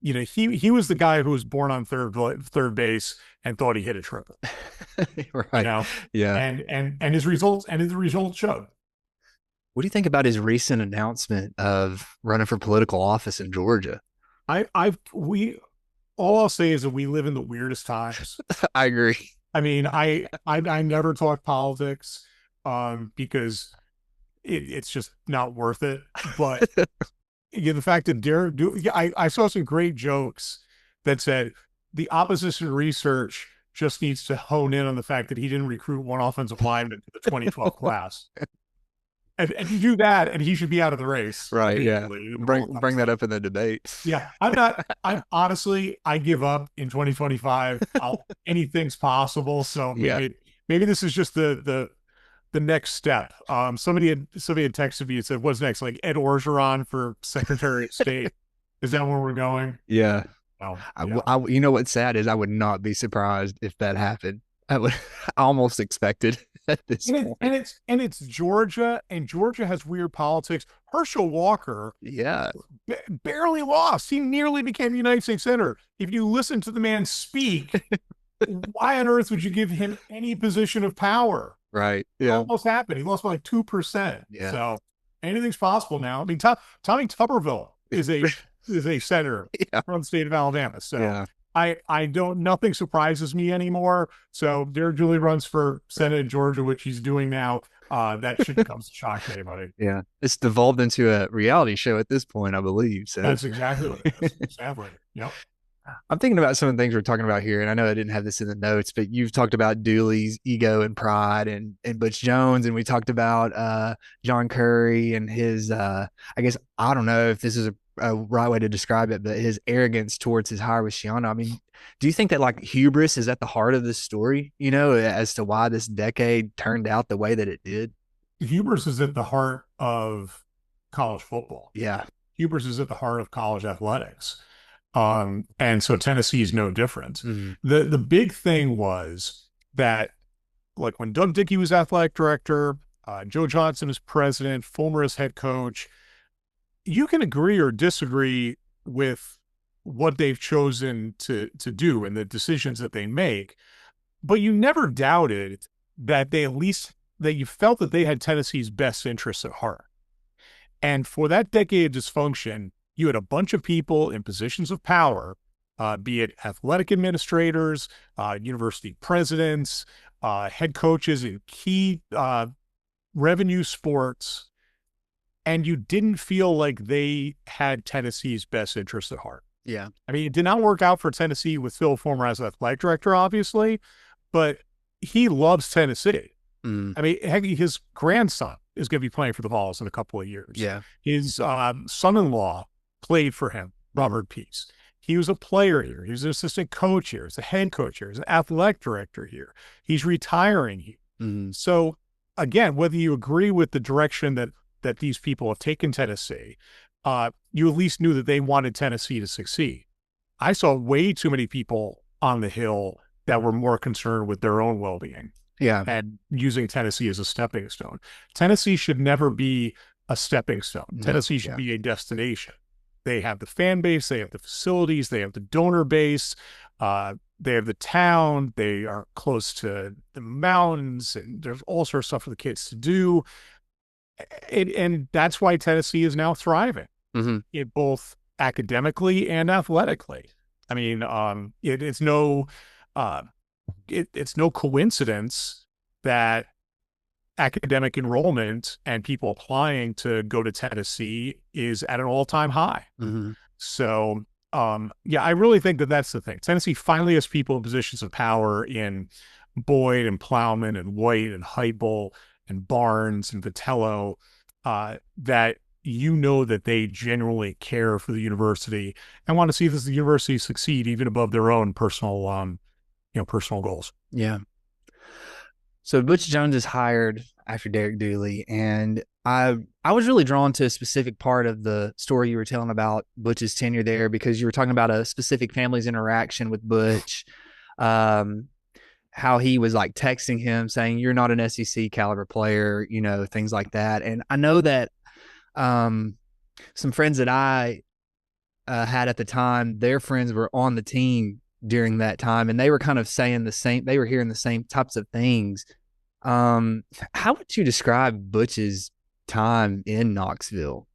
he was the guy who was born on third base and thought he hit a triple. Right. Yeah. And his results showed. What do you think about his recent announcement of running for political office in Georgia? All I'll say is that we live in the weirdest times. I agree. I mean, I never talk politics because it's just not worth it. But the fact that I saw some great jokes that said the opposition research just needs to hone in on the fact that he didn't recruit one offensive lineman to the 2012 class. And you do that, and he should be out of the race. Right. Yeah. Bring that up in the debate. Yeah. I'm honestly, I give up in 2025. Anything's possible. So maybe this is just the next step. Somebody had texted me and said, what's next? Like Ed Orgeron for Secretary of State. Is that where we're going? Yeah. Oh, I you know what's sad is I would not be surprised if that happened. I almost expected at this point. And it's Georgia, and Georgia has weird politics. Herschel Walker, barely lost. He nearly became the United States Senator. If you listen to the man speak, why on earth would you give him any position of power? Right. Yeah. Almost happened. He lost by like 2%. Yeah. So anything's possible now. I mean, Tommy Tuberville is a senator from the state of Alabama. So nothing surprises me anymore. So Dooley runs for Senate in Georgia, which he's doing now. That shouldn't come as a shock to anybody. Yeah. It's devolved into a reality show at this point, I believe. So that's exactly what it is. Exactly. Yep. I'm thinking about some of the things we're talking about here, and I know I didn't have this in the notes, but you've talked about Dooley's ego and pride and Butch Jones, and we talked about John Curry and his I guess, I don't know if this is a right way to describe it, but his arrogance towards his hire with Schiano. I mean, do you think that like hubris is at the heart of this story, as to why this decade turned out the way that it did? Hubris is at the heart of college football. Yeah. Hubris is at the heart of college athletics. And so Tennessee is no different. The big thing was that, like, when Doug Dickey was athletic director, Joe Johnson is president, Fulmer is head coach, you can agree or disagree with what they've chosen to do and the decisions that they make, but you never doubted that that you felt that they had Tennessee's best interests at heart. And for that decade of dysfunction, you had a bunch of people in positions of power, be it athletic administrators, university presidents, head coaches in key revenue sports, and you didn't feel like they had Tennessee's best interests at heart. Yeah. I mean, it did not work out for Tennessee with Phillip Fulmer as athletic director, obviously, but he loves Tennessee. I mean, heck, his grandson is going to be playing for the Vols in a couple of years. Yeah. His son-in-law played for him, Robert Peace. He was a player here. He was an assistant coach here. He's a head coach here. He's an athletic director here. He's retiring here. Mm-hmm. So, again, whether you agree with the direction that these people have taken Tennessee, you at least knew that they wanted Tennessee to succeed. I saw way too many people on the Hill that were more concerned with their own well-being. Yeah. And using Tennessee as a stepping stone. Tennessee should never be a stepping stone. No, Tennessee should be a destination. They have the fan base, they have the facilities, they have the donor base, they have the town, they are close to the mountains, and there's all sorts of stuff for the kids to do. And that's why Tennessee is now thriving, both academically and athletically. I mean, it's no coincidence that academic enrollment and people applying to go to Tennessee is at an all-time high. So, I really think that that's the thing. Tennessee finally has people in positions of power in Boyd and Plowman and White and Heupel and Barnes and Vitello, that that they genuinely care for the university and want to see the university succeed even above their own personal goals. Yeah. So Butch Jones is hired after Derek Dooley, and I was really drawn to a specific part of the story you were telling about Butch's tenure there, because you were talking about a specific family's interaction with Butch, how he was like texting him saying, "You're not an SEC caliber player," things like that. And I know that some friends that I had at the time, their friends were on the team during that time, and they were kind of saying the same. They were hearing the same types of things. How would you describe Butch's time in Knoxville?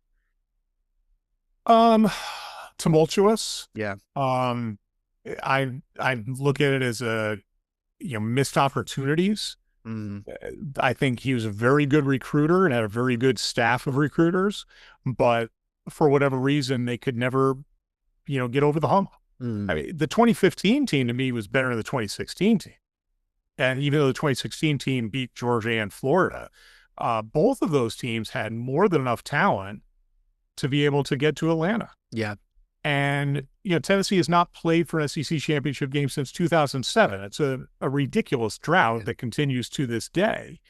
Tumultuous. Yeah. I look at it as missed opportunities. I think he was a very good recruiter and had a very good staff of recruiters, but for whatever reason, they could never, get over the hump. I mean, the 2015 team to me was better than the 2016 team. And even though the 2016 team beat Georgia and Florida, both of those teams had more than enough talent to be able to get to Atlanta. Yeah. And, Tennessee has not played for an SEC championship game since 2007. It's a ridiculous drought that continues to this day.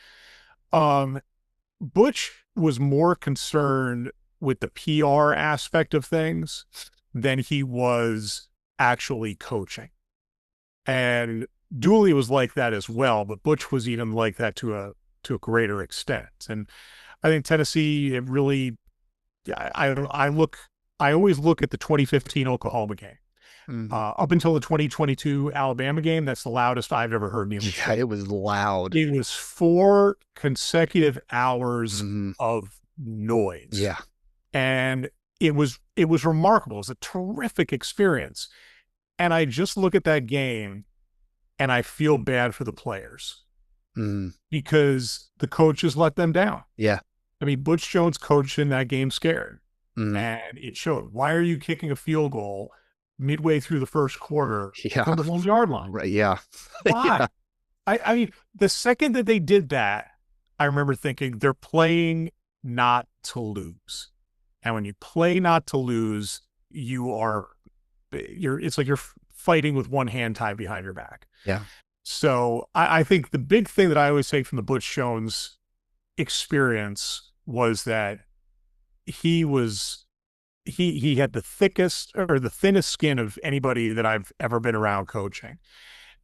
Butch was more concerned with the PR aspect of things than he was actually coaching. And Dooley was like that as well, but Butch was even like that to a greater extent. And I think Tennessee, it really, I always look at the 2015 Oklahoma game. Up until the 2022 Alabama game, that's the loudest I've ever heard music. Yeah, it was loud. It was 4 consecutive hours of noise. Yeah. And it was remarkable. It was a terrific experience. And I just look at that game and I feel bad for the players because the coaches let them down. Yeah. I mean, Butch Jones coached in that game scared. And it showed. Why are you kicking a field goal midway through the first quarter from the 1-yard line? Right. Yeah. Why? Yeah. I mean, the second that they did that, I remember thinking they're playing not to lose. And when you play not to lose, it's like you're fighting with one hand tied behind your back. Yeah. So I think the big thing that I always take from the Butch Jones experience was that he had the thickest or the thinnest skin of anybody that I've ever been around coaching.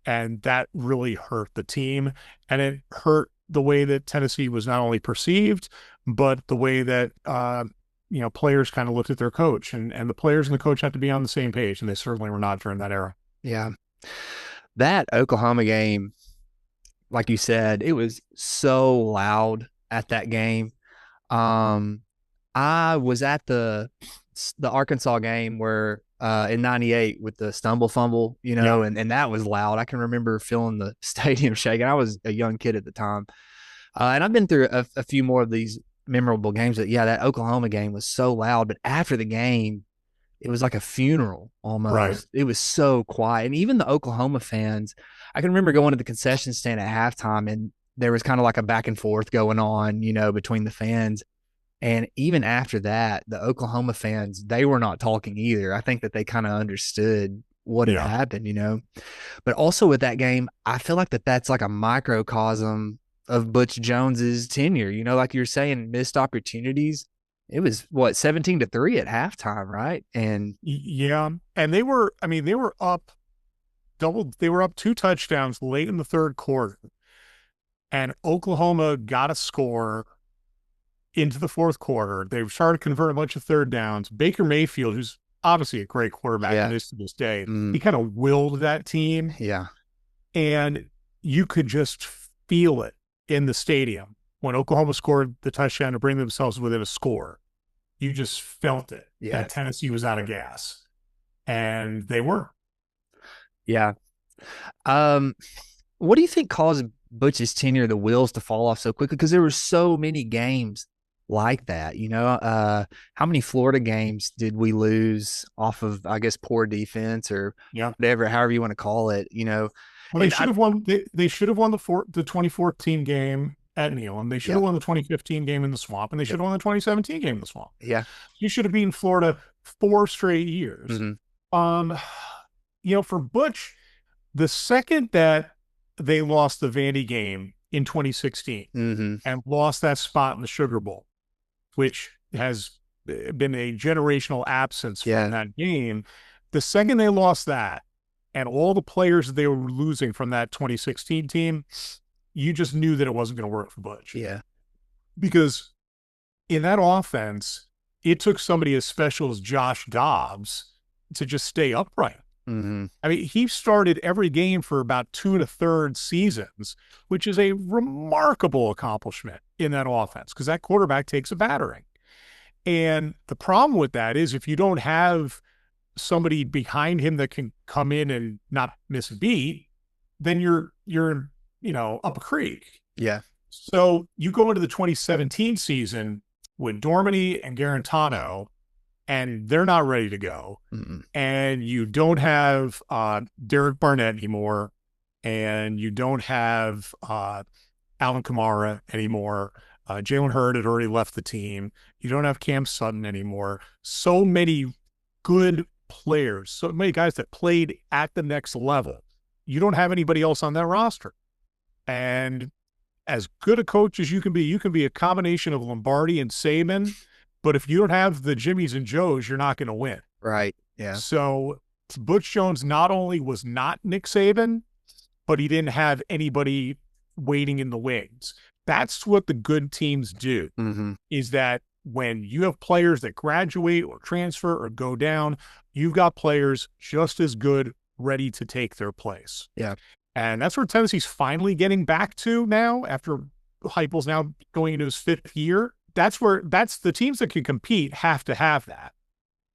And that really hurt the team. And it hurt the way that Tennessee was not only perceived, but the way that, players kind of looked at their coach, and the players and the coach had to be on the same page. And they certainly were not during that era. Yeah. That Oklahoma game, like you said, it was so loud at that game. I was at the Arkansas game where in '98 with the stumble fumble, and that was loud. I can remember feeling the stadium shaking. I was a young kid at the time. And I've been through a few more of these memorable games that Oklahoma game was so loud, but after the game, it was like a funeral almost. Right. It was so quiet. And even the Oklahoma fans, I can remember going to the concession stand at halftime, and there was kind of like a back and forth going on, between the fans. And even after that, the Oklahoma fans, they were not talking either. I think that they kind of understood what had Yeah. happened. But also with that game, I feel like that's like a microcosm of Butch Jones's tenure. Like you're saying, missed opportunities. It was what, 17-3 at halftime, right? And Yeah. And they were, I mean, they were up they were up 2 touchdowns late in the third quarter. And Oklahoma got a score into the fourth quarter. They started to convert a bunch of third downs. Baker Mayfield, who's obviously a great quarterback yeah, and is to this day, he kind of willed that team. yeah, And you could just feel it in the stadium when Oklahoma scored the touchdown to bring themselves within a score. You just felt it that Tennessee was out of gas. And they were. yeah. What do you think caused Butch's tenure, the wheels to fall off so quickly? Because there were so many games like that. How many Florida games did we lose off of, I guess, poor defense or whatever, however you want to call it? Well, they should have won. They should have won the 2014 game at Neyland. They should have won the 2015 game in the Swamp, and they should have won the 2017 game in the Swamp. Yeah, you should have beaten Florida 4 straight years. For Butch, the second that they lost the Vandy game in 2016 and lost that spot in the Sugar Bowl, which has been a generational absence from that game. The second they lost that and all the players they were losing from that 2016 team, you just knew that it wasn't going to work for Butch. Yeah. Because in that offense, it took somebody as special as Josh Dobbs to just stay upright. I mean, he started every game for about 2 1/3 seasons, which is a remarkable accomplishment in that offense because that quarterback takes a battering. And the problem with that is if you don't have somebody behind him that can come in and not miss a beat, then you're up a creek. Yeah. So you go into the 2017 season with Dormady and Garantano, and they're not ready to go. And you don't have Derek Barnett anymore, and you don't have Alvin Kamara anymore. Jalen Hurd had already left the team. You don't have Cam Sutton anymore. So many good players, so many guys that played at the next level. You don't have anybody else on that roster. And as good a coach as you can be a combination of Lombardi and Saban. But if you don't have the Jimmies and Joes, you're not going to win. Right. Yeah. So Butch Jones not only was not Nick Saban, but he didn't have anybody waiting in the wings. That's what the good teams do, is that when you have players that graduate or transfer or go down, you've got players just as good ready to take their place. Yeah. And that's where Tennessee's finally getting back to now after Heupel's now going into his 5th year. That's the teams that can compete have to have that.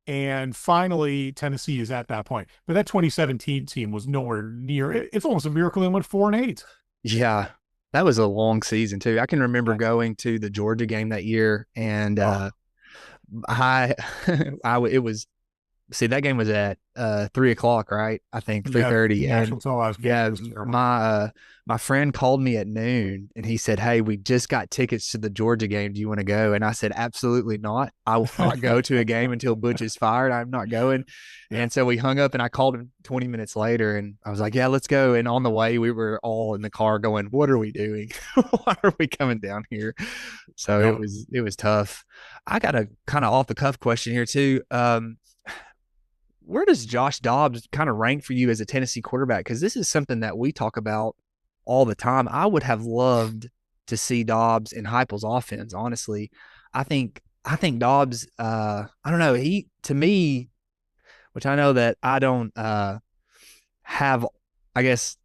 And finally, Tennessee is at that point. But that 2017 team was nowhere near it. It's almost a miracle they went 4-8. Yeah. That was a long season too. I can remember going to the Georgia game that year and it was, see, that game was at 3:00, right? I think 3:30. And my friend called me at noon and he said, "Hey, we just got tickets to the Georgia game. Do you want to go?" And I said, "Absolutely not. I will not go to a game until Butch is fired. I'm not going." And so we hung up and I called him 20 minutes later and I was like, "Yeah, let's go." And on the way, we were all in the car going, "What are we doing? Why are we coming down here?" So it was tough. I got a kind of off the cuff question here too. Where does Josh Dobbs kind of rank for you as a Tennessee quarterback? Because this is something that we talk about all the time. I would have loved to see Dobbs in Heupel's offense, honestly. I think Dobbs, I don't know, he, to me, which I know that I don't have, I guess,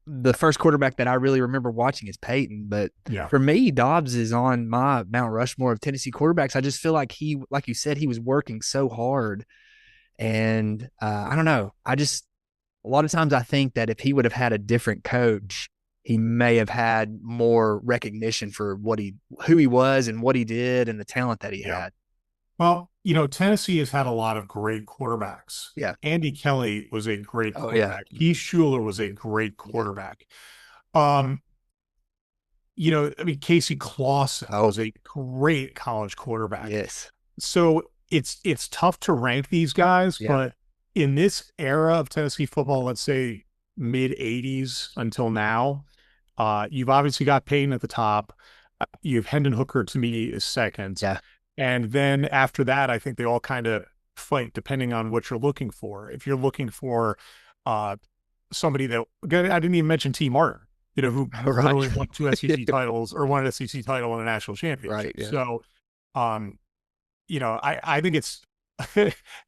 the first quarterback that I really remember watching is Peyton. But for me, Dobbs is on my Mount Rushmore of Tennessee quarterbacks. I just feel like he, like you said, he was working so hard. And I don't know. A lot of times I think that if he would have had a different coach, he may have had more recognition for who he was and what he did and the talent that he had. Well, Tennessee has had a lot of great quarterbacks. Yeah. Andy Kelly was a great quarterback. Heath Schuler was a great quarterback. I mean, Casey Clausen was a great college quarterback. Yes. So it's tough to rank these guys, but in this era of Tennessee football, let's say mid 80s until now, you've obviously got Payton at the top. You have Hendon Hooker to me is second. Yeah. And then after that, I think they all kind of fight depending on what you're looking for. If you're looking for somebody that, again, I didn't even mention T. Martin, who literally won 2 SEC titles or won an SEC title and a national championship. Right. Yeah. So, I think it's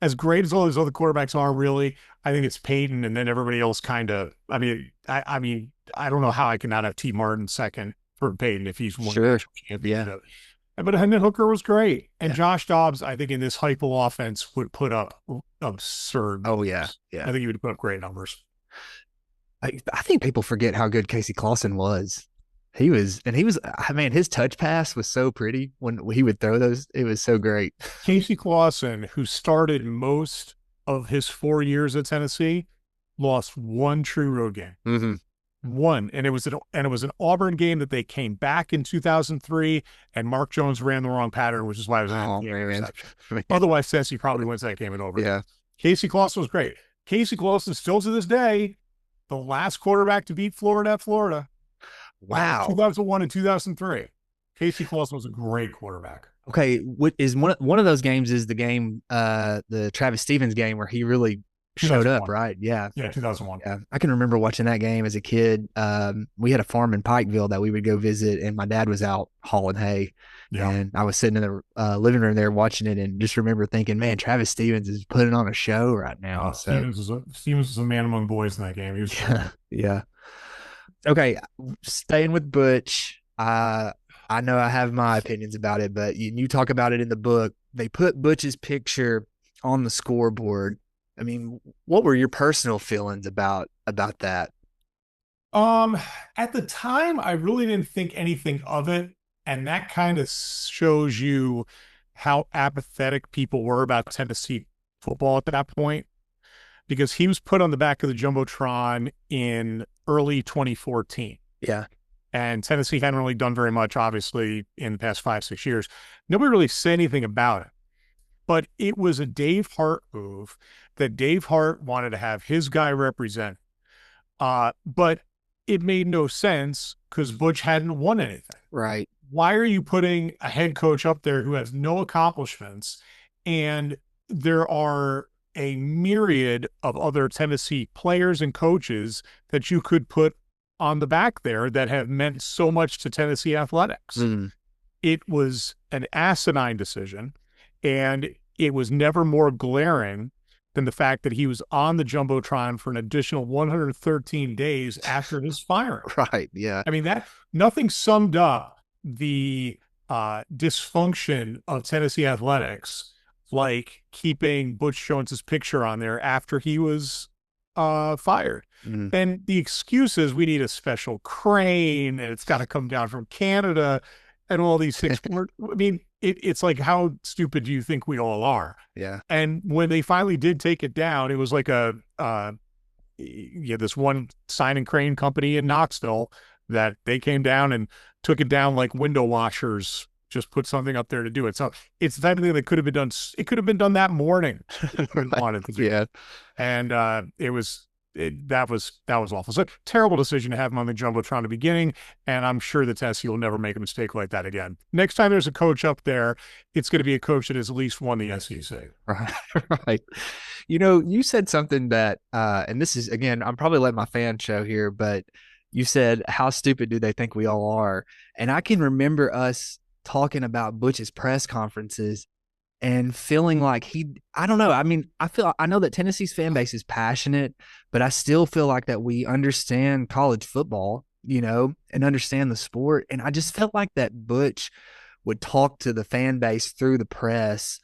as great as all those other quarterbacks are, really, I think it's Peyton, and then everybody else kind of, I mean, I don't know how I can not have T. Martin second for Peyton if he's won a national championship. Yeah. But Hendon Hooker was great. And Josh Dobbs, I think in this hypo offense would put up absurd numbers. Yeah. I think he would put up great numbers. I think people forget how good Casey Clausen was. He was, man, his touch pass was so pretty when he would throw those. It was so great. Casey Clausen, who started most of his 4 years at Tennessee, lost one true road game. Mm-hmm. One, and it was an Auburn game that they came back in 2003, and Mark Jones ran the wrong pattern, which is why it was an interception. Otherwise, Tennessee probably wins that game in overtime. Yeah, Casey Clausen was great. Casey Clausen still to this day the last quarterback to beat Florida at Florida. Wow, 2001 and 2003. Casey Clausen was a great quarterback. Okay, what is one of those games is the game, the Travis Stevens game where he really showed up, right? Yeah. Yeah, 2001. Yeah. I can remember watching that game as a kid. We had a farm in Pikeville that we would go visit, and my dad was out hauling hay. Yeah. And I was sitting in the living room there watching it, and just remember thinking, man, Travis Stevens is putting on a show right now. Stevens was a man among boys in that game. He was yeah. Okay, staying with Butch, I know I have my opinions about it, but you talk about it in the book. They put Butch's picture on the scoreboard. I mean, what were your personal feelings about that? At the time, I really didn't think anything of it, and that kind of shows you how apathetic people were about Tennessee football at that point, because he was put on the back of the Jumbotron in early 2014. Yeah. And Tennessee hadn't really done very much, obviously, in the past 5-6 years. Nobody really said anything about it. But it was a Dave Hart move that Dave Hart wanted to have his guy represent. But it made no sense because Butch hadn't won anything. Right. Why are you putting a head coach up there who has no accomplishments? And there are a myriad of other Tennessee players and coaches that you could put on the back there that have meant so much to Tennessee athletics. Mm. It was an asinine decision, and it was never more glaring than the fact that he was on the Jumbotron for an additional 113 days after his firing. Right, yeah. I mean, nothing summed up the dysfunction of Tennessee athletics like keeping Butch Jones's picture on there after he was fired. Mm-hmm. And the excuse is we need a special crane and it's got to come down from Canada and all these things. I mean, it's like, how stupid do you think we all are? Yeah. And when they finally did take it down, it was like this one sign and crane company in Knoxville that they came down and took it down like window washers, just put something up there to do it. So it's the type of thing that could have been done. It could have been done that morning. Wanted to do. Yeah. And that was awful. So terrible decision to have him on the Jumbotron at the beginning. And I'm sure that Tennessee will never make a mistake like that again. Next time there's a coach up there, it's going to be a coach that has at least won the SEC. Right. You said something that, and this is, again, I'm probably letting my fan show here, but you said, how stupid do they think we all are? And I can remember us talking about Butch's press conferences and feeling like I don't know. I mean, I know that Tennessee's fan base is passionate, but I still feel like that we understand college football, and understand the sport. And I just felt like that Butch would talk to the fan base through the press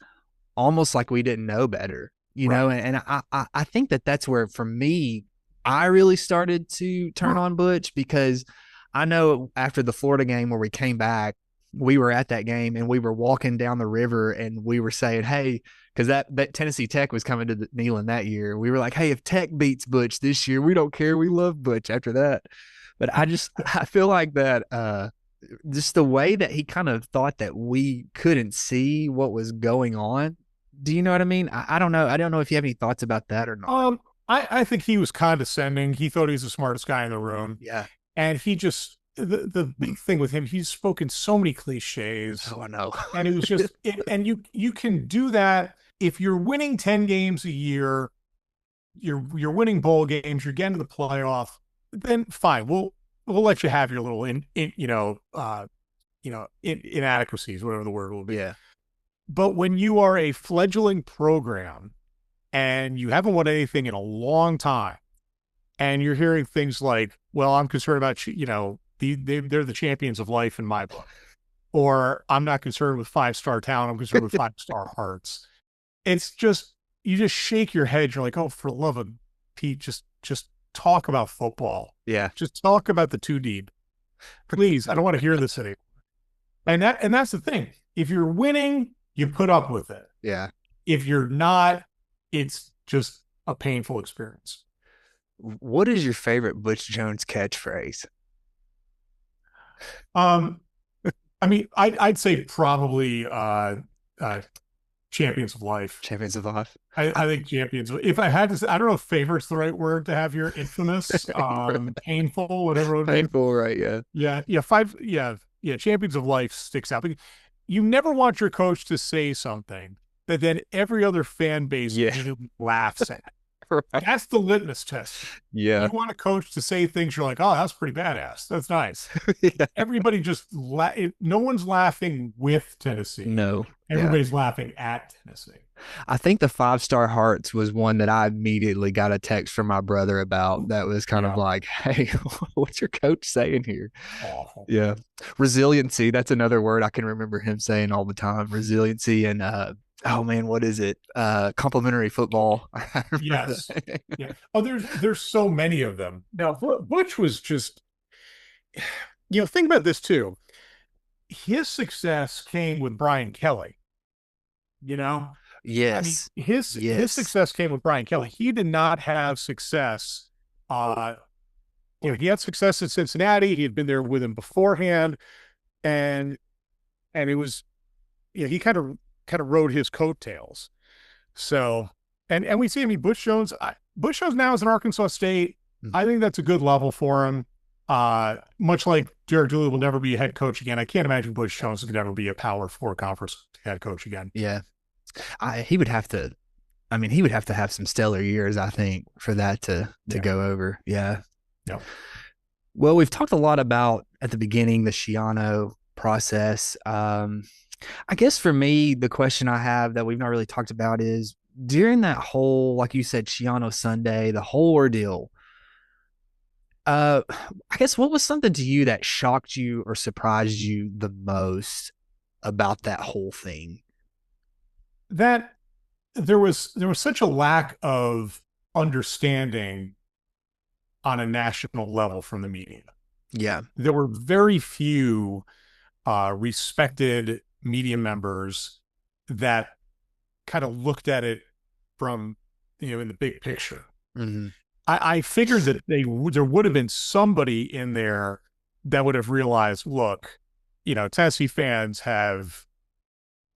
almost like we didn't know better, know? And I think that's where, for me, I really started to turn on Butch, because I know after the Florida game where we came back, we were at that game and we were walking down the river and we were saying, hey, because that Tennessee Tech was coming to the Neyland that year. We were like, hey, if Tech beats Butch this year, we don't care. We love Butch after that. But I feel like that just the way that he kind of thought that we couldn't see what was going on. Do you know what I mean? I don't know. I don't know if you have any thoughts about that or not. I think he was condescending. He thought he was the smartest guy in the room. Yeah. And he just, the big thing with him, he's spoken so many cliches. Oh, I know. And it was just, and you can do that if you're winning 10 games a year, you're winning bowl games, you're getting to the playoff, then fine. We'll let you have your little inadequacies, whatever the word will be. Yeah. But when you are a fledgling program and you haven't won anything in a long time, and you're hearing things like, well, I'm concerned about, they're the champions of life in my book. Or I'm not concerned with 5-star talent, I'm concerned with 5-star hearts. It's just, you just shake your head. You're like, oh, for the love of Pete, just talk about football. Yeah. Just talk about the two deep. Please, I don't want to hear this anymore. And that's the thing. If you're winning, you put up with it. Yeah. If you're not, it's just a painful experience. What is your favorite Butch Jones catchphrase? I mean, I'd say probably champions of life. Champions of life. I think champions. If I had to say, I don't know if favorite's the right word to have here. Infamous, painful, whatever. It would be. Painful, right? Yeah. Yeah. Champions of life sticks out. You never want your coach to say something that then every other fan base laughs at. Right. That's the litmus test. Yeah. You want a coach to say things you're like, oh, that's pretty badass. That's nice. Yeah. Everybody just no one's laughing with Tennessee. No. Everybody's laughing at Tennessee. I think the 5-star hearts was one that I immediately got a text from my brother about. That was kind of like, hey, what's your coach saying here? Awful. Yeah. Resiliency. That's another word I can remember him saying all the time. Resiliency and oh man, what is it? Complimentary football. Yes. Yeah. Oh, there's so many of them. Now, Butch was just, think about this too. His success came with Brian Kelly. Yes. I mean, his success came with Brian Kelly. He did not have success. He had success in Cincinnati. He had been there with him beforehand, and it was, he kind of rode his coattails. So, and we see, I mean, Butch Jones now is in Arkansas State. Mm-hmm. I think that's a good level for him. Much like Jared Dooley will never be a head coach again. I can't imagine Butch Jones could ever be a Power 4 conference head coach again. Yeah. He would have to have some stellar years, I think, for that to go over. Yeah. Yeah. Well, we've talked a lot about at the beginning the Schiano process. I guess for me, the question I have that we've not really talked about is during that whole, like you said, Schiano Sunday, the whole ordeal. I guess what was something to you that shocked you or surprised you the most about that whole thing? That there was such a lack of understanding on a national level from the media. Yeah. There were very few respected media members that kind of looked at it from, in the big picture. Mm-hmm. I figured that there would have been somebody in there that would have realized, look, Tennessee fans have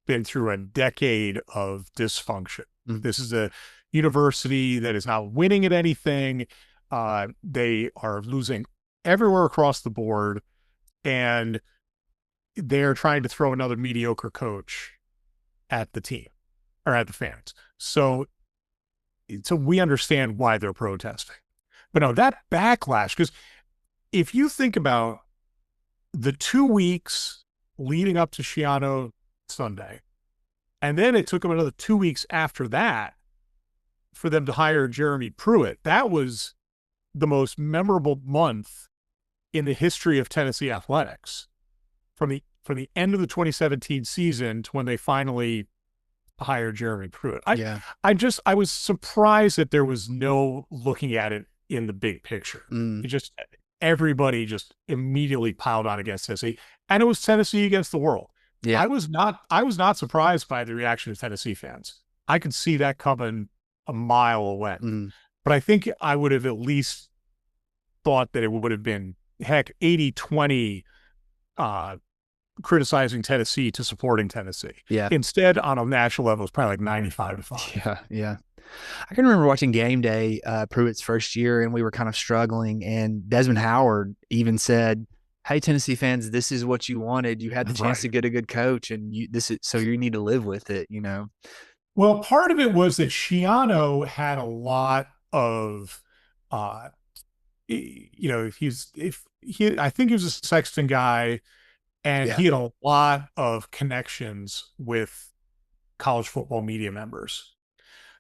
been through a decade of dysfunction. Mm-hmm. This is a university that is not winning at anything. They are losing everywhere across the board, and they're trying to throw another mediocre coach at the team or at the fans. So we understand why they're protesting. But no, that backlash, because if you think about the 2 weeks leading up to Schiano Sunday, and then it took them another 2 weeks after that for them to hire Jeremy Pruitt, that was the most memorable month in the history of Tennessee athletics. From the end of the 2017 season to when they finally hired Jeremy Pruitt. I was surprised that there was no looking at it in the big picture. Everybody just immediately piled on against Tennessee, and it was Tennessee against the world. Yeah. I was not surprised by the reaction of Tennessee fans. I could see that coming a mile away. But I think I would have at least thought that it would have been, heck, 80-20 criticizing Tennessee to supporting Tennessee. Yeah. Instead, on a national level, it's probably like 95-5. Yeah. Yeah. I can remember watching Game Day, Pruitt's first year, and we were kind of struggling. And Desmond Howard even said, "Hey, Tennessee fans, this is what you wanted. You had the chance to get a good coach, and so you need to live with it." Well, part of it was that Schiano had a lot of, I think he was a Sexton guy, and he had a lot of connections with college football media members.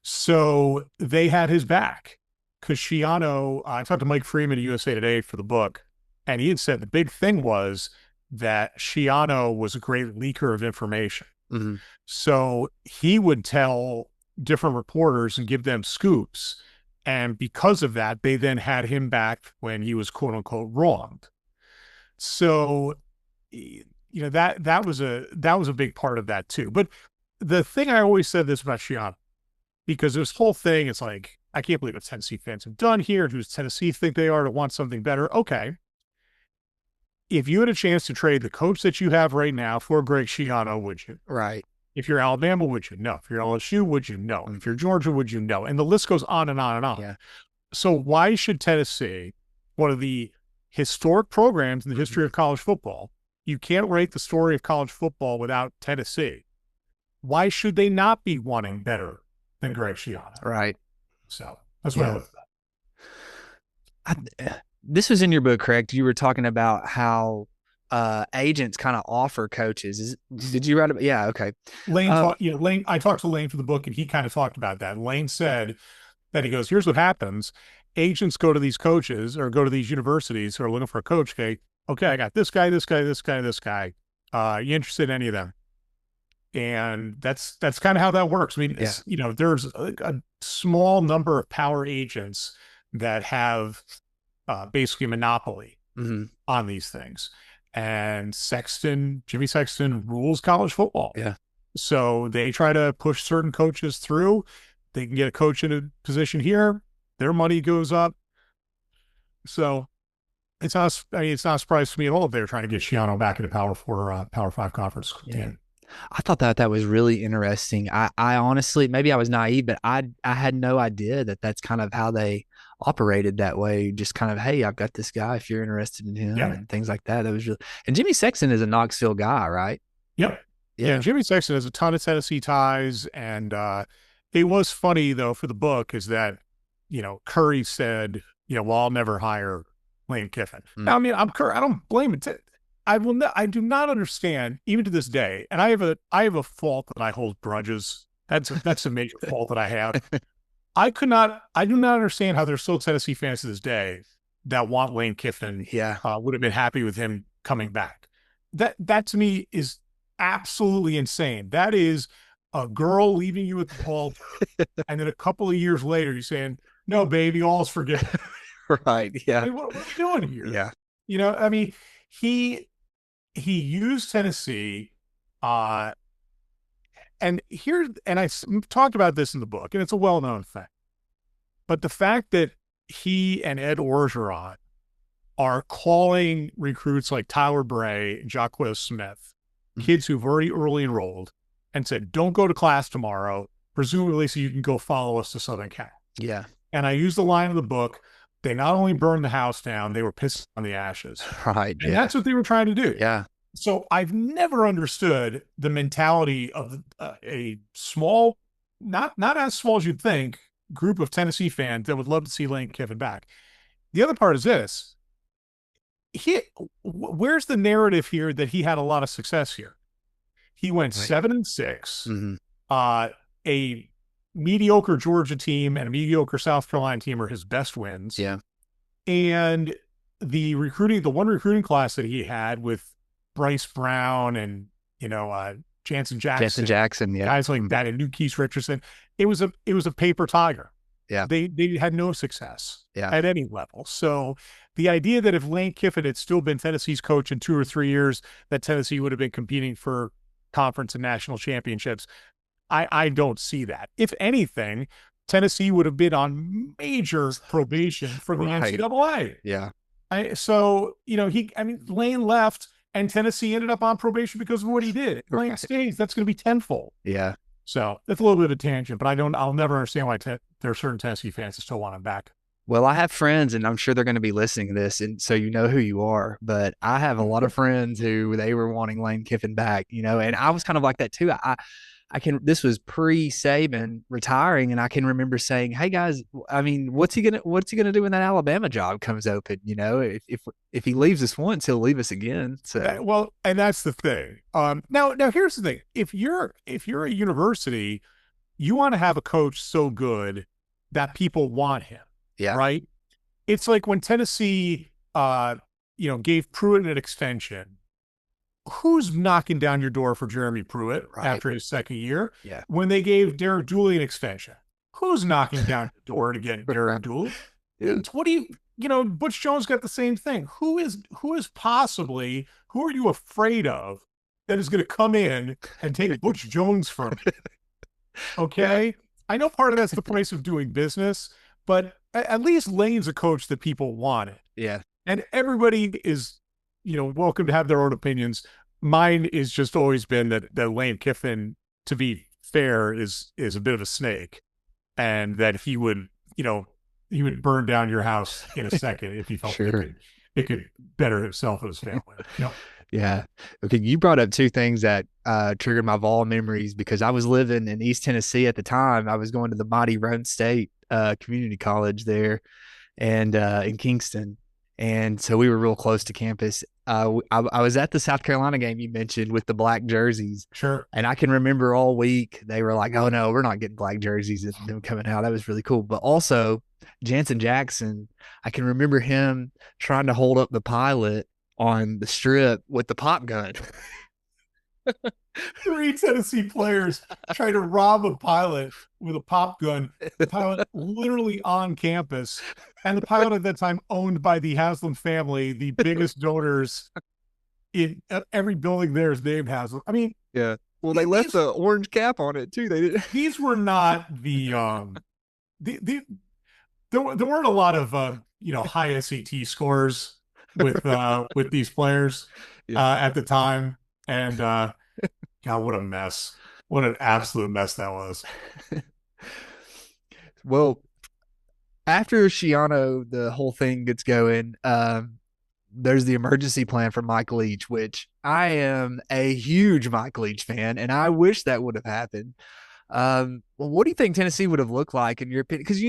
So they had his back because Schiano, I talked to Mike Freeman at USA Today for the book, and he had said the big thing was that Schiano was a great leaker of information. Mm-hmm. So he would tell different reporters and give them scoops. And because of that, they then had him back when he was quote unquote wronged. So, that was a big part of that too. But the thing I always said this about Schiano, because this whole thing, it's like, I can't believe what Tennessee fans have done here. Who's Tennessee think they are to want something better? Okay. If you had a chance to trade the coach that you have right now for Greg Schiano, would you? Right. If you're Alabama, would you? No. If you're LSU, would you? No. If you're Georgia, would you? No. And the list goes on and on and on. Yeah. So why should Tennessee, one of the historic programs in the history of college football, you can't write the story of college football without Tennessee. Why should they not be wanting better than Greg Schiano? Right. So that's what I looked at. This was in your book, correct? You were talking about how agents kind of offer coaches. Did you write about? Yeah. Okay. Lane, I talked to Lane for the book, and he kind of talked about that. Lane said that he goes, here's what happens. Agents go to these coaches or go to these universities who are looking for a coach. Okay, I got this guy, this guy, this guy, this guy. You interested in any of them? And that's kind of how that works. I mean, there's a small number of power agents that have basically a monopoly on these things. And Jimmy Sexton rules college football. Yeah. So they try to push certain coaches through. They can get a coach in a position here. Their money goes up. So it's not a surprise to me at all if they were trying to get Schiano back in a Power 5 conference team. I thought that was really interesting. I honestly, maybe I was naive, but I had no idea that that's kind of how they operated that way. Just kind of, hey, I've got this guy if you're interested in him and things like that. That was really, and Jimmy Sexton is a Knoxville guy, right? Yep. Yeah. Jimmy Sexton has a ton of Tennessee ties. And it was funny though for the book is that, Curry said, well, I'll never hire Lane Kiffin. Now, I mean, I don't blame it. I do not understand, even to this day, and I have a fault that I hold grudges. That's a major fault that I have. I do not understand how there's still Tennessee fans to this day that want Lane Kiffin. Yeah. Would have been happy with him coming back. That to me is absolutely insane. That is a girl leaving you at the ball, and then a couple of years later, you're saying, "No, baby, all's forgiven." Right. Yeah. I mean, what are you doing here? Yeah. I mean, he used Tennessee, and I talked about this in the book, and it's a well-known thing. But the fact that he and Ed Orgeron are calling recruits like Tyler Bray and Jacquez Smith, kids who've already early enrolled, and said, don't go to class tomorrow, presumably so you can go follow us to Southern Cal. Yeah. And I use the line in the book, they not only burned the house down, they were pissing on the ashes. Right. And that's what they were trying to do. Yeah. So I've never understood the mentality of a small, not as small as you'd think, group of Tennessee fans that would love to see Lane Kiffin back. The other part is this. Where's the narrative here that he had a lot of success here? He went 7-6. A mediocre Georgia team and a mediocre South Carolina team are his best wins. Yeah. And the one recruiting class that he had with Bryce Brown and, Jansen Jackson, guys like that, and New Keith Richardson, it was a paper tiger. Yeah. They had no success at any level. So the idea that if Lane Kiffin had still been Tennessee's coach in 2 or 3 years, that Tennessee would have been competing for conference and national championships, I don't see that. If anything, Tennessee would have been on major probation for the NCAA. Yeah. Lane left, and Tennessee ended up on probation because of what he did. If Lane stays, that's going to be tenfold. Yeah. So that's a little bit of a tangent, but I'll never understand why there are certain Tennessee fans that still want him back. Well, I have friends, and I'm sure they're going to be listening to this, and so you know who you are. But I have a lot of friends who they were wanting Lane Kiffin back, and I was kind of like that too. I can. This was pre-Saban retiring, and I can remember saying, "Hey guys, I mean, what's he gonna do when that Alabama job comes open? If he leaves us once, he'll leave us again." So well, and that's the thing. Now here's the thing: if you're a university, you want to have a coach so good that people want him. Yeah. Right. It's like when Tennessee, gave Pruitt an extension. Who's knocking down your door for Jeremy Pruitt after his second year? Yeah. When they gave Derek Dooley an extension, who's knocking down your door to get Derek Dooley? Yeah. What do Butch Jones got the same thing. Who are you afraid of that is going to come in and take Butch Jones from you? Okay. I know part of that's the price of doing business, but at least Lane's a coach that people wanted. Yeah. And everybody is, welcome to have their own opinions. Mine is just always been that Lane Kiffin, to be fair, is a bit of a snake, and that he would burn down your house in a second if he felt sure. it could better himself and his family. Yeah. Okay. You brought up two things that triggered my Vol memories because I was living in East Tennessee at the time. I was going to the mighty Roan State Community College there and in Kingston. And so we were real close to campus. I was at the South Carolina game you mentioned with the black jerseys. Sure. And I can remember all week they were like, oh, no, we're not getting black jerseys and them coming out. That was really cool. But also Jansen Jackson, I can remember him trying to hold up the pilot on the strip with the pop gun. 3 Tennessee players trying to rob a pilot with a pop gun. The pilot literally on campus. And the pilot at that time owned by the Haslam family, the biggest donors in every building there is named Haslam. I mean, yeah. Well, they left the orange cap on it too. They did. These were not there weren't a lot of high SAT scores with these players at the time. And God, what a mess. What an absolute mess that was. Well, after Schiano, the whole thing gets going, there's the emergency plan for Mike Leach, which I am a huge Mike Leach fan, and I wish that would have happened. Well, what do you think Tennessee would have looked like in your opinion? Because,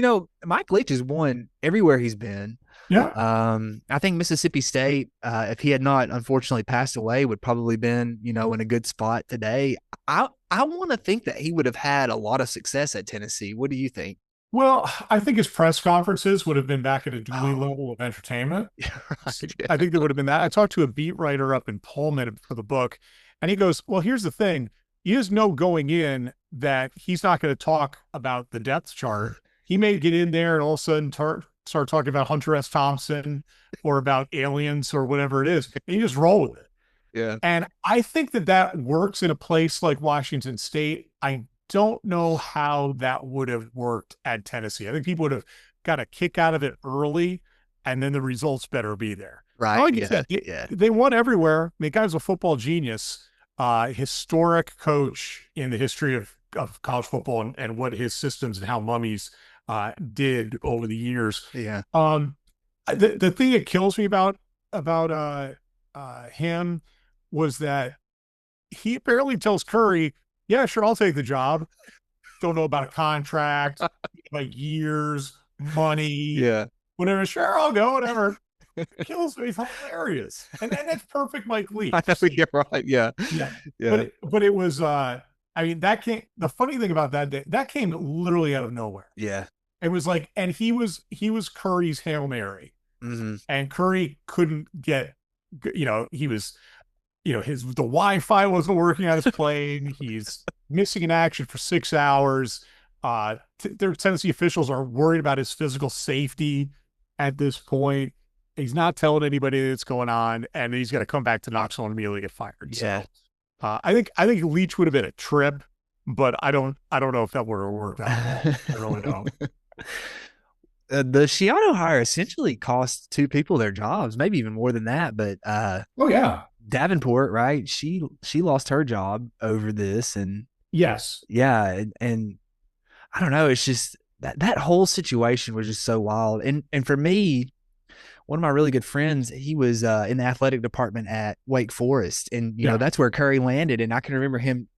Mike Leach has won everywhere he's been. Yeah. I think Mississippi State, if he had not unfortunately passed away, would probably been, in a good spot today. I want to think that he would have had a lot of success at Tennessee. What do you think? Well, I think his press conferences would have been back at a Dooley level of entertainment. Right, yeah. I think there would have been that. I talked to a beat writer up in Pullman for the book, and he goes, well, here's the thing. You just know going in that he's not going to talk about the depth chart. He may get in there and all of a sudden start talking about Hunter S. Thompson or about aliens or whatever it is. And you just roll with it. Yeah. And I think that works in a place like Washington State. I don't know how that would have worked at Tennessee. I think people would have got a kick out of it early, and then the results better be there. Right. Like you said, they won everywhere. I mean, the guy was a football genius, historic coach in the history of college football and what his systems and how mummies did over the years. Yeah. The thing that kills me about him was that he apparently tells Curry, yeah, sure, I'll take the job. Don't know about a contract, like years, money, whatever. Sure, I'll go, whatever. Kills me. It's hilarious. And that's perfect Mike Leach. I know, you're right. Yeah. But it was, the funny thing about that day, that came literally out of nowhere. Yeah. It was like, and he was Curry's Hail Mary. Mm-hmm. And Curry couldn't get, he was, the Wi-Fi wasn't working on his plane. He's missing in action for 6 hours. Their Tennessee officials are worried about his physical safety at this point. He's not telling anybody that's going on, and he's got to come back to Knoxville and immediately get fired. Yeah. So, I think Leach would have been a trip, but I don't know if that would have worked out. I really don't. The Schiano hire essentially cost 2 people their jobs, maybe even more than that. But oh yeah, Davenport, right? She lost her job over this, and Yes. yeah, and I don't know. It's just that whole situation was just so wild. And for me, one of my really good friends, he was in the athletic department at Wake Forest, and Yeah. that's where Curry landed. And I can remember him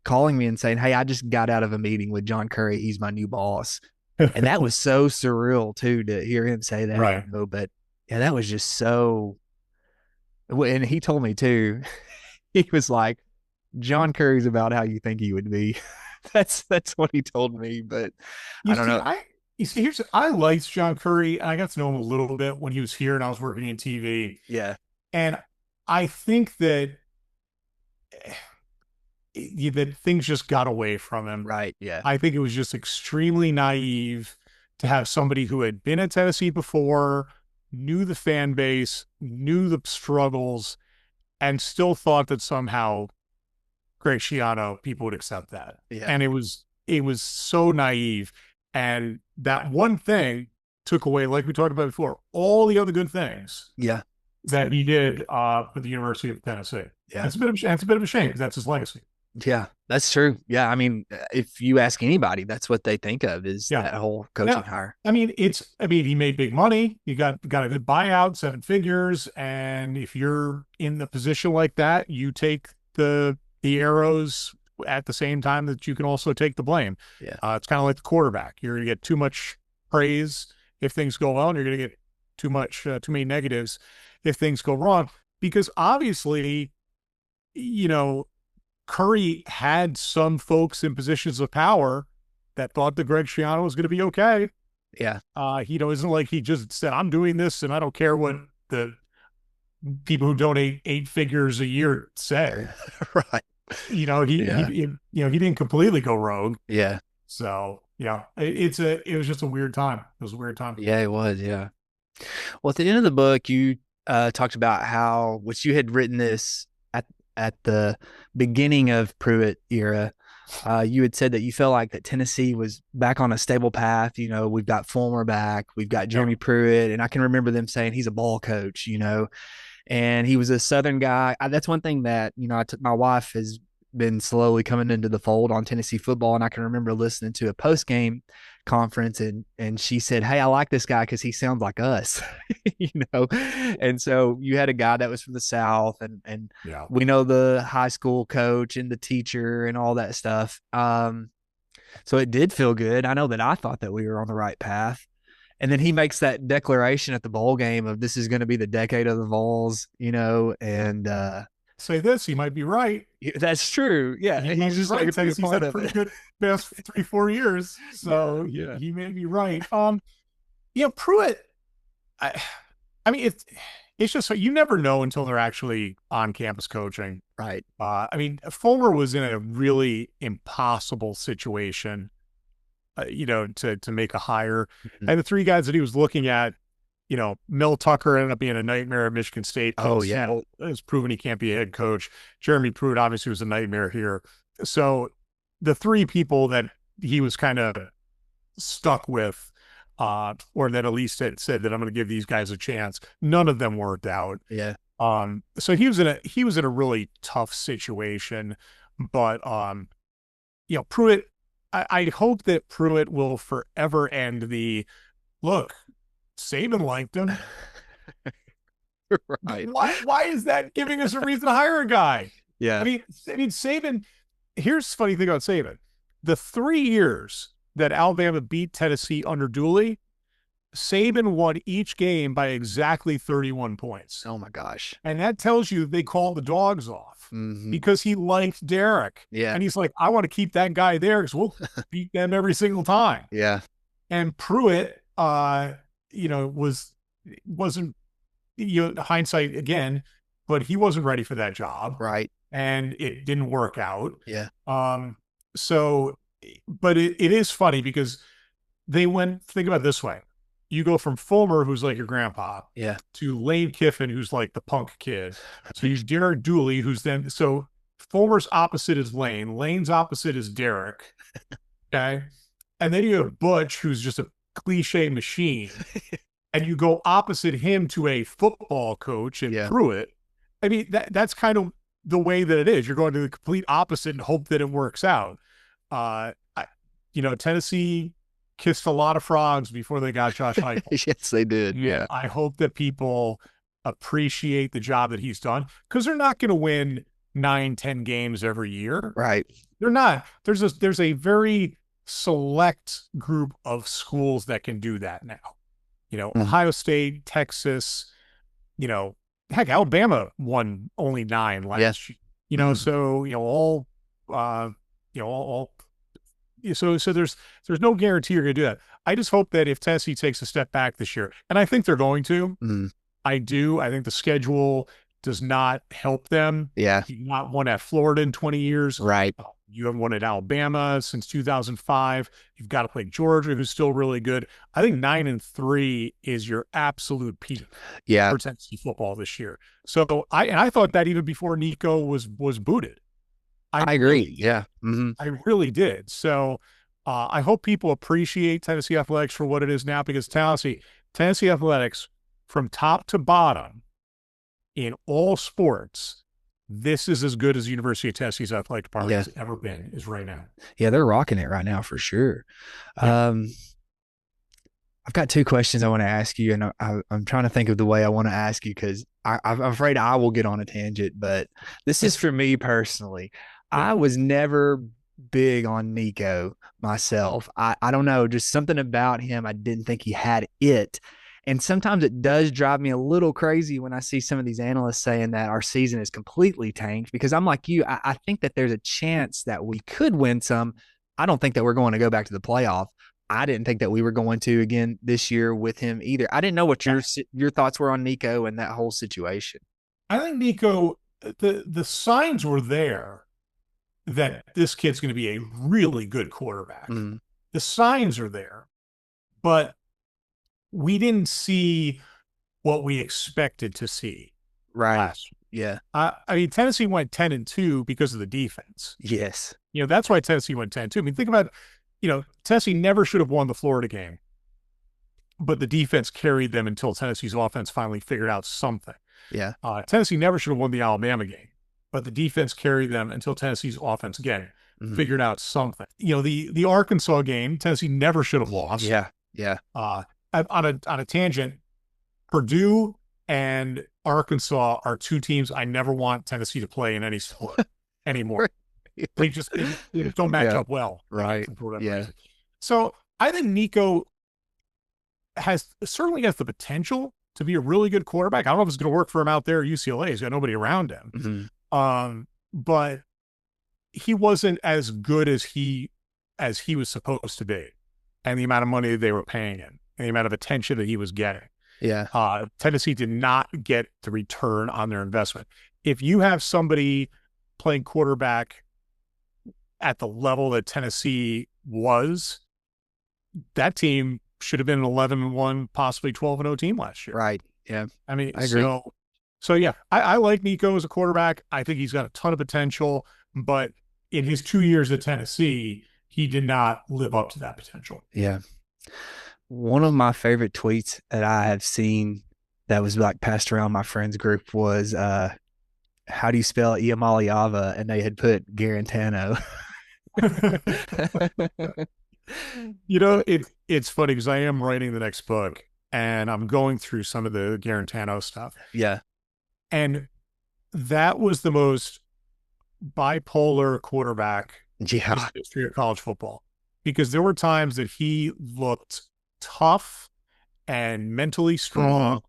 calling me and saying, "Hey, I just got out of a meeting with John Curry. He's my new boss." And that was so surreal too to hear him say that. Right. But yeah, that was just so. And he told me too. He was like, "John Curry's about how you think he would be." That's what he told me. But You I don't see, know. I liked John Curry. I got to know him a little bit when he was here and I was working in TV. Yeah, And I think that that things just got away from him. right. Yeah, I think it was just extremely naive to have somebody who had been at Tennessee before, knew the fan base, knew the struggles, and still thought that somehow Greg Schiano, people would accept that. yeah, And it was so naive. And that one thing took away, like we talked about before, all the other good things yeah, that he did for the University of Tennessee. yeah. That's a bit of a shame because that's his legacy. Yeah, that's true. Yeah, I mean, if you ask anybody, that's what they think of is Yeah. that whole coaching hire. I mean, he made big money. You got a good buyout, 7 figures. And if you're in the position like that, you take the arrows at the same time that you can also take the blame. Yeah. It's kind of like the quarterback. You're going to get too much praise if things go well, and you're going to get too many negatives if things go wrong. Because obviously, Curry had some folks in positions of power that thought that Greg Schiano was going to be okay. Yeah. Isn't like he just said, "I'm doing this and I don't care what the people who donate 8 figures a year say." Right. He didn't completely go rogue. Yeah. So yeah, it was just a weird time. It was a weird time. Yeah, it was. Yeah. Well, at the end of the book, you talked about how, which you had written this at the beginning of Pruitt era. You had said that you felt like that Tennessee was back on a stable path. We've got Fulmer back, we've got Jeremy Pruitt, and I can remember them saying he's a ball coach, and he was a Southern guy. That's one thing that, my wife has been slowly coming into the fold on Tennessee football. And I can remember listening to a post-game conference and she said, "Hey, I like this guy because he sounds like us." And so you had a guy that was from the South and we know the high school coach and the teacher and all that stuff. So it did feel good. I know that I thought that we were on the right path. And then he makes that declaration at the bowl game of this is going to be the decade of the Vols, and say this, he might be right. That's true. Yeah. He's just right. He's had a pretty good past 3-4 years. So yeah, he may be right. Pruitt, I mean, it's just, you never know until they're actually on campus coaching. right. Fulmer was in a really impossible situation, to make a hire. Mm-hmm. And the 3 guys that he was looking at, Mel Tucker ended up being a nightmare at Michigan State. Oh, yeah. It's proven he can't be a head coach. Jeremy Pruitt obviously was a nightmare here. So the 3 people that he was kind of stuck with, or that at least said that I'm going to give these guys a chance, none of them worked out. Yeah. So he was in a really tough situation. But Pruitt, I hope that Pruitt will forever end the look. Saban liked him. Right. Why is that giving us a reason to hire a guy? Yeah. I mean, Saban, here's the funny thing about Saban. The 3 years that Alabama beat Tennessee under Dooley, Saban won each game by exactly 31 points. Oh my gosh. And that tells you they called the dogs off because he liked Derek. Yeah. And he's like, I want to keep that guy there because we'll beat them every single time. Yeah. And Pruitt, wasn't, hindsight again, but he wasn't ready for that job. Right. And it didn't work out. Yeah. But it is funny because think about it this way. You go from Fulmer, who's like your grandpa, to Lane Kiffin, who's like the punk kid. So he's Derek Dooley, so Fulmer's opposite is Lane. Lane's opposite is Derek. Okay. And then you have Butch, who's just a cliche machine. And you go opposite him to a football coach in Pruitt. I mean, that's kind of the way that it is. You're going to the complete opposite and hope that it works out. Tennessee kissed a lot of frogs before they got Josh Heupel. Yes, they did. Yeah. I hope that people appreciate the job that he's done, because they're not going to win 9-10 games every year. Right. They're not. There's a very select group of schools that can do that now. Ohio State, Texas, heck, Alabama won only 9 last year. So so there's no guarantee you're going to do that. I just hope that if Tennessee takes a step back this year, and I think they're going to, I do. I think the schedule does not help them. Yeah. You've not won at Florida in 20 years. Right. You haven't won at Alabama since 2005. You've got to play Georgia, who's still really good. I think 9-3 is your absolute peak for Tennessee football this year. So I thought that even before Nico was booted. I agree. Yeah. Mm-hmm. I really did. So I hope people appreciate Tennessee athletics for what it is now, because Tennessee athletics, from top to bottom in all sports, this is as good as University of Tennessee's athletic department has ever been, is right now. Yeah, they're rocking it right now for sure. Yeah. I've got 2 questions I want to ask you, and I'm trying to think of the way I want to ask you, because I'm afraid I will get on a tangent, but this is for me personally. I was never big on Nico myself. I don't know, just something about him. I didn't think he had it. And sometimes it does drive me a little crazy when I see some of these analysts saying that our season is completely tanked, because I'm like you. I think that there's a chance that we could win some. I don't think that we're going to go back to the playoff. I didn't think that we were going to again this year with him either. I didn't know what your thoughts were on Nico and that whole situation. I think Nico, the signs were there that this kid's going to be a really good quarterback. Mm. The signs are there, but we didn't see what we expected to see. Right. Yeah. I mean, Tennessee went 10-2 because of the defense. Yes. That's why Tennessee went 10-2. I mean, think about, Tennessee never should have won the Florida game, but the defense carried them until Tennessee's offense finally figured out something. Yeah. Tennessee never should have won the Alabama game, but the defense carried them until Tennessee's offense again figured out something. The Arkansas game, Tennessee never should have lost. Yeah. Yeah. On a tangent, Purdue and Arkansas are 2 teams I never want Tennessee to play in any sport anymore. They don't match up well. Right. Yeah. So I think Nico certainly has the potential to be a really good quarterback. I don't know if it's going to work for him out there at UCLA. He's got nobody around him. Mm-hmm. But he wasn't as good as he was supposed to be, and the amount of money they were paying him, and the amount of attention that he was getting. Yeah. Tennessee did not get the return on their investment. If you have somebody playing quarterback at the level that Tennessee was, that team should have been an 11-1, possibly 12-0 team last year. Right. Yeah. I mean, I agree. So yeah, I like Nico as a quarterback. I think he's got a ton of potential, but in his 2 years at Tennessee, he did not live up to that potential. Yeah. One of my favorite tweets that I have seen that was like passed around my friends group was, how do you spell Iamaliava? And they had put Garantano. It's funny because I am writing the next book and I'm going through some of the Garantano stuff. Yeah. And that was the most bipolar quarterback in the history of college football, because there were times that he looked tough and mentally strong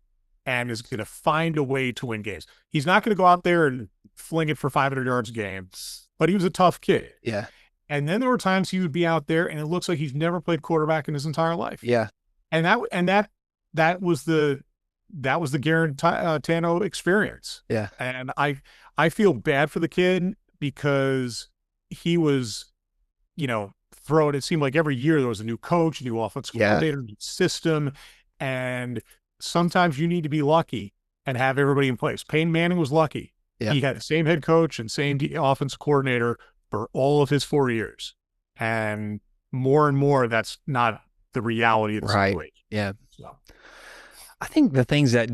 and is going to find a way to win games. He's not going to go out there and fling it for 500 yards a game, but he was a tough kid. Yeah. And then there were times he would be out there and it looks like he's never played quarterback in his entire life. Yeah. And that was the Garantano experience. Yeah. And I feel bad for the kid because he was, thrown. It seemed like every year there was a new coach, a new offensive coordinator, new system. And sometimes you need to be lucky and have everybody in place. Peyton Manning was lucky. Yeah. He had the same head coach and same offensive coordinator for all of his 4 years. And more, that's not the reality of the situation. Yeah. So. I think the things that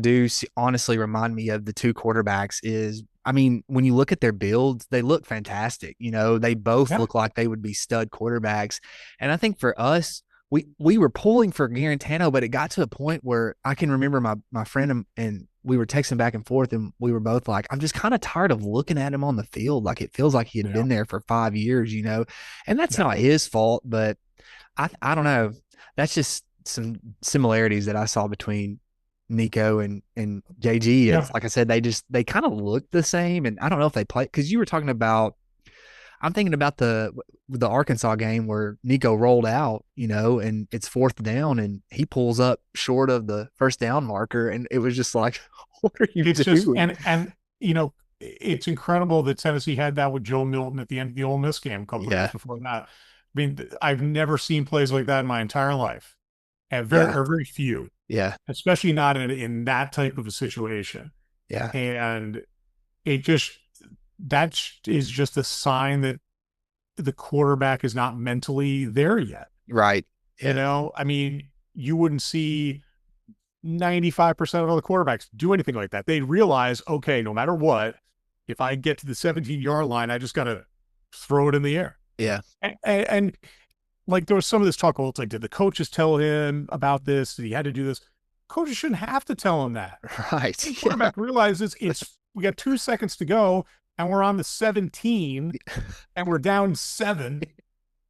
honestly remind me of the two quarterbacks is, I mean, when you look at their builds, they look fantastic. You know, they both Yeah. look like they would be stud quarterbacks. And I think for us, we were pulling for Garantano, but it got to a point where I can remember my friend and we were texting back and forth, and we were both like, I'm just kind of tired of looking at him on the field. Like it feels like he had Yeah. been there for 5 years, you know, and that's Yeah. not his fault, but I don't know. That's just some similarities that I saw between Nico and JG. Yeah. It's like I said, they kind of look the same, and I don't know if they play because you were talking about. I'm thinking about the Arkansas game where Nico rolled out, you know, and it's fourth down, and he pulls up short of the first down marker, and it was just like, what are you It's just, doing? and, it's incredible that Tennessee had that with Joe Milton at the end of the Ole Miss game a couple of Yeah, years before that. I mean, I've never seen plays like that in my entire life, and yeah, very few, yeah, especially not in that type of a situation. yeah. And it just that is just a sign that the quarterback is not mentally there yet. Right. You Yeah. know, I mean, you wouldn't see 95% of all the quarterbacks do anything like that. They realize, okay, no matter what, if I get to the 17-yard line, I just got to throw it in the air. Yeah. And like there was some of this talk, well, it's like, did the coaches tell him about this? Did he had to do this? Coaches shouldn't have to tell him that. Right. The quarterback realizes we got 2 seconds to go and we're on the 17 and we're down 7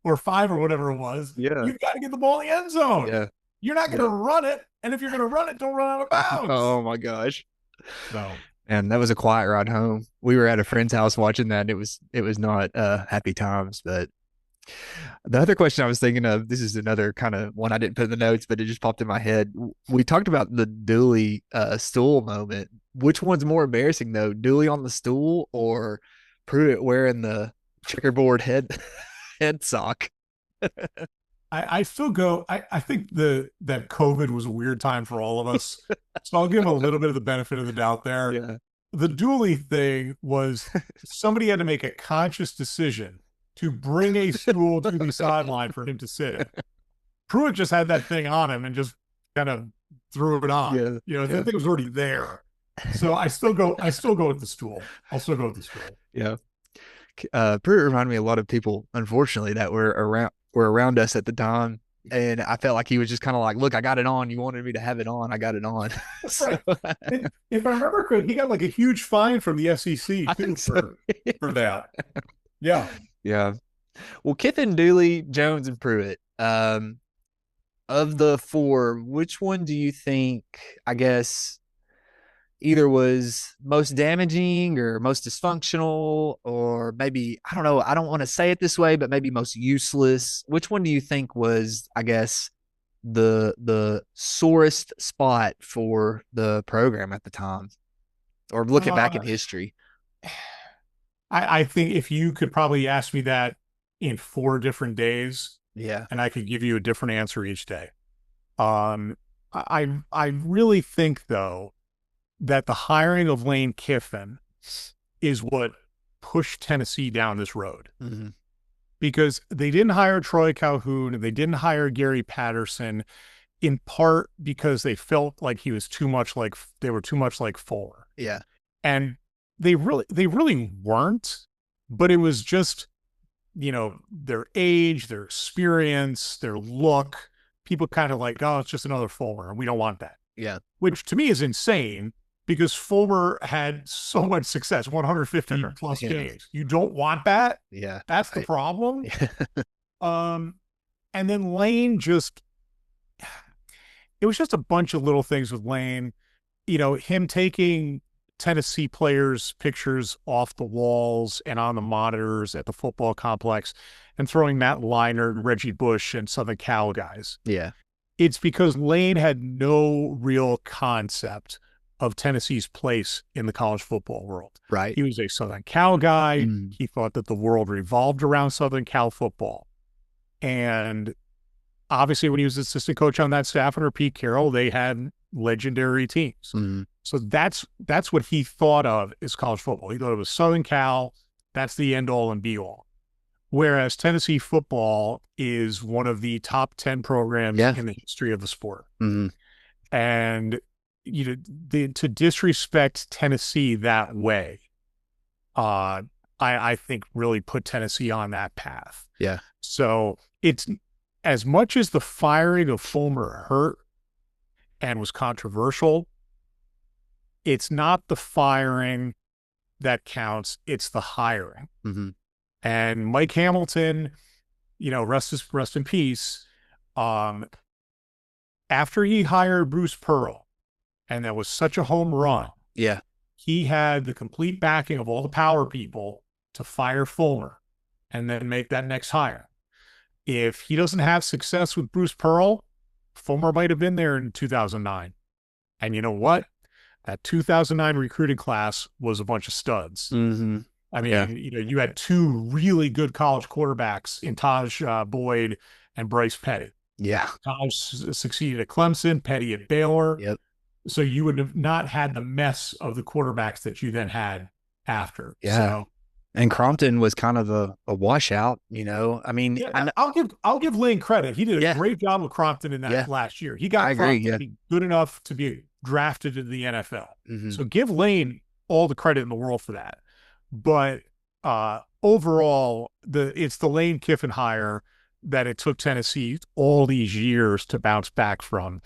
or 5 or whatever it was. Yeah. You've got to get the ball in the end zone. Yeah. You're not going to run it. And if you're going to run it, don't run out of bounds. Oh my gosh. So, And that was a quiet ride home. We were at a friend's house watching that. It was not happy times. But the other question I was thinking of, this is another kind of one I didn't put in the notes, but it just popped in my head. We talked about the Dooley stool moment. Which one's more embarrassing though? Dooley on the stool or Pruitt wearing the checkerboard head sock? I still go, I think that COVID was a weird time for all of us. So I'll give him a little bit of the benefit of the doubt there. Yeah. The Dooley thing was somebody had to make a conscious decision to bring a stool to the sideline for him to sit in. Pruitt just had that thing on him and just kind of threw it on. Yeah. You know, the thing was already there. So I still go with the stool. I'll still go with the stool. Yeah. Pruitt reminded me of a lot of people, unfortunately, that were around us at the time. And I felt like he was just kind of like, look, I got it on. You wanted me to have it on. I got it on. So, if I remember correctly, he got like a huge fine from the SEC I think so. for that. Yeah. Yeah. Well, Kiffin, Dooley, Jones, and Pruitt. Of the four, which one do you think, I guess, either was most damaging or most dysfunctional, or maybe, I don't know, I don't want to say it this way, but maybe most useless? Which one do you think was, I guess, the sorest spot for the program at the time, or looking back in history? I think if you could probably ask me that in 4 different days, Yeah. and I could give you a different answer each day. I really think though that the hiring of Lane Kiffin is what pushed Tennessee down this road. Mm-hmm. Because they didn't hire Troy Calhoun and they didn't hire Gary Patterson, in part because they felt like they were too much like Fuller. Yeah. And they really weren't, but it was just, their age, their experience, their look. People kind of like, oh, it's just another Fulmer, and we don't want that. Yeah. Which to me is insane because Fulmer had so much success, 150 plus games. You don't want that? Yeah. That's the problem. And then Lane it was just a bunch of little things with Lane. Him taking Tennessee players' pictures off the walls and on the monitors at the football complex and throwing Matt Leinart, Reggie Bush, and Southern Cal guys. Yeah. It's because Lane had no real concept of Tennessee's place in the college football world. Right. He was a Southern Cal guy. Mm. He thought that the world revolved around Southern Cal football. And obviously when he was assistant coach on that staff under Pete Carroll, they had legendary teams. Mm. So that's what he thought of as college football. He thought it was Southern Cal. That's the end all and be all. Whereas Tennessee football is one of the top 10 programs in the history of the sport. Mm. And to disrespect Tennessee that way, I think really put Tennessee on that path. Yeah. So it's as much as the firing of Fulmer hurt and was controversial, it's not the firing that counts, it's the hiring. Mm-hmm. And Mike Hamilton, rest in peace. After he hired Bruce Pearl, and that was such a home run. Yeah. He had the complete backing of all the power people to fire Fulmer and then make that next hire. If he doesn't have success with Bruce Pearl, Fulmer might have been there in 2009. And you know what? That 2009 recruiting class was a bunch of studs. Mm-hmm. I mean, you had two really good college quarterbacks in Taj Boyd and Bryce Petty. Yeah. Taj succeeded at Clemson, Petty at Baylor. Yep. So you would have not had the mess of the quarterbacks that you then had after. Yeah. So, and Crompton was kind of a washout, I mean, yeah, I'll give Lane credit. He did a great job with Crompton in that last year. He got Crompton to be good enough to be drafted into the NFL. Mm-hmm. So give Lane all the credit in the world for that. But overall, it's the Lane Kiffin hire that it took Tennessee all these years to bounce back from,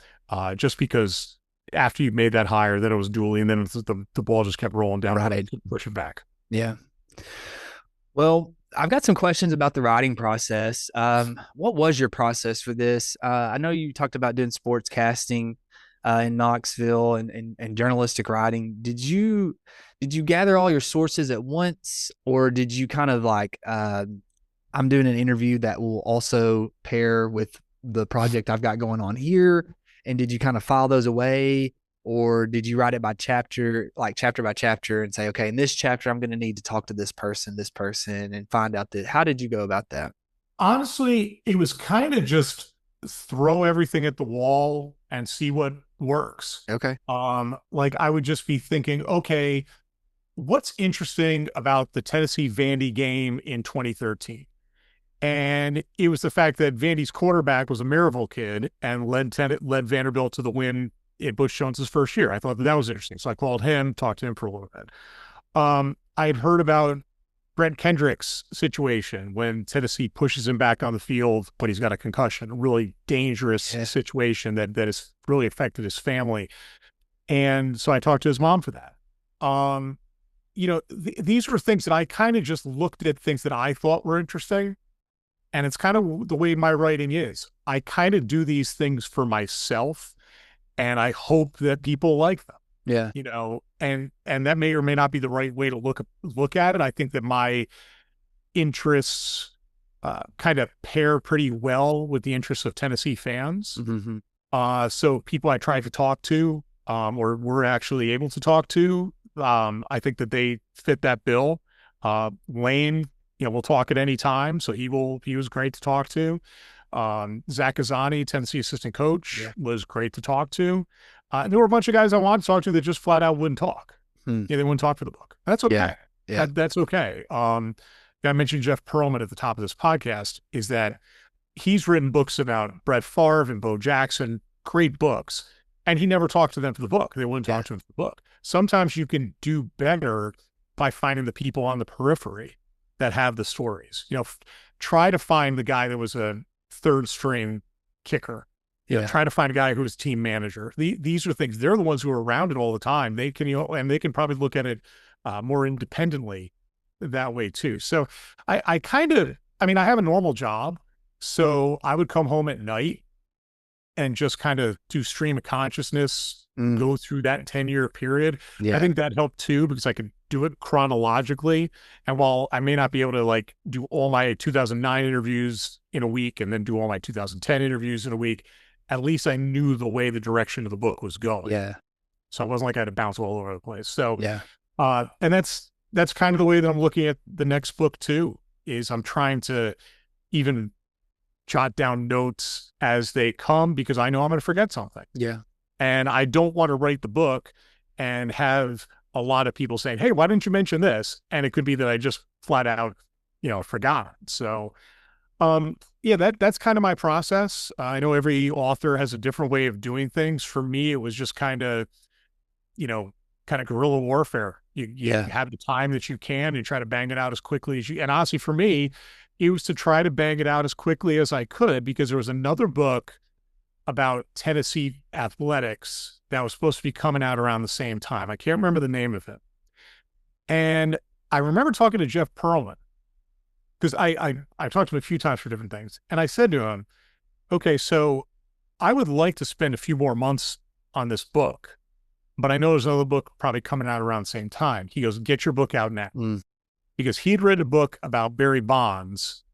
just because after you made that hire, then it was Dooley, and then the ball just kept rolling down, right, pushing back. Yeah. Well, I've got some questions about the writing process. What was your process for this? I know you talked about doing sports casting in Knoxville and journalistic writing. Did you gather all your sources at once, or did you kind of like, I'm doing an interview that will also pair with the project I've got going on here? And did you kind of file those away, or did you write it by chapter, like chapter by chapter, and say, okay, in this chapter, I'm going to need to talk to this person, and find out that? How did you go about that? Honestly, it was kind of just throw everything at the wall and see what works. Okay. Like I would just be thinking, okay, what's interesting about the Tennessee Vandy game in 2013? And it was the fact that Vandy's quarterback was a Maryville kid and led Vanderbilt to the win in Butch Jones's first year. I thought that was interesting. So I called him, talked to him for a little bit. I had heard about Brent Kendrick's situation when Tennessee pushes him back on the field, but he's got a concussion, a really dangerous situation that has really affected his family. And so I talked to his mom for that. These were things that I kind of just looked at, things that I thought were interesting. And it's kind of the way my writing is. I kind of do these things for myself, and I hope that people like them. Yeah. And that may or may not be the right way to look at it. I think that my interests kind of pair pretty well with the interests of Tennessee fans. Mm-hmm. So people I try to talk to, or were actually able to talk to, I think that they fit that bill. Lane, we'll talk at any time. So he was great to talk to. Zach Azzani, Tennessee assistant coach, was great to talk to. There were a bunch of guys I wanted to talk to that just flat out wouldn't talk. They wouldn't talk for the book. That's okay. Yeah. That's okay. I mentioned Jeff Pearlman at the top of this podcast, is that he's written books about Brett Favre and Bo Jackson, great books, and he never talked to them for the book. They wouldn't talk to him for the book. Sometimes you can do better by finding the people on the periphery that have the stories. Try to find the guy that was a third string kicker. Try to find a guy who was team manager. These are things, they're the ones who are around it all the time. They can, and they can probably look at it more independently that way too. So I have a normal job. So I would come home at night and just kind of do stream of consciousness, go through that 10-year period. I think that helped too, because I could do it chronologically. And while I may not be able to do all my 2009 interviews in a week and then do all my 2010 interviews in a week, at least I knew the way the direction of the book was going. Yeah. So it wasn't like I had to bounce all over the place. So, and that's kind of the way that I'm looking at the next book too, is I'm trying to even jot down notes as they come, because I know I'm going to forget something. Yeah. And I don't want to write the book and have a lot of people saying, hey, why didn't you mention this? And it could be that I just flat out, forgot. So, that's kind of my process. I know every author has a different way of doing things. For me, it was just kind of kind of guerrilla warfare. You have the time that you can, and you try to bang it out as quickly as you. And honestly, for me, it was to try to bang it out as quickly as I could, because there was another book about Tennessee athletics that was supposed to be coming out around the same time. I can't remember the name of it. And I remember talking to Jeff Pearlman, because I talked to him a few times for different things. And I said to him, okay, so I would like to spend a few more months on this book, but I know there's another book probably coming out around the same time. He goes, get your book out now. Because he'd read a book about Barry Bonds,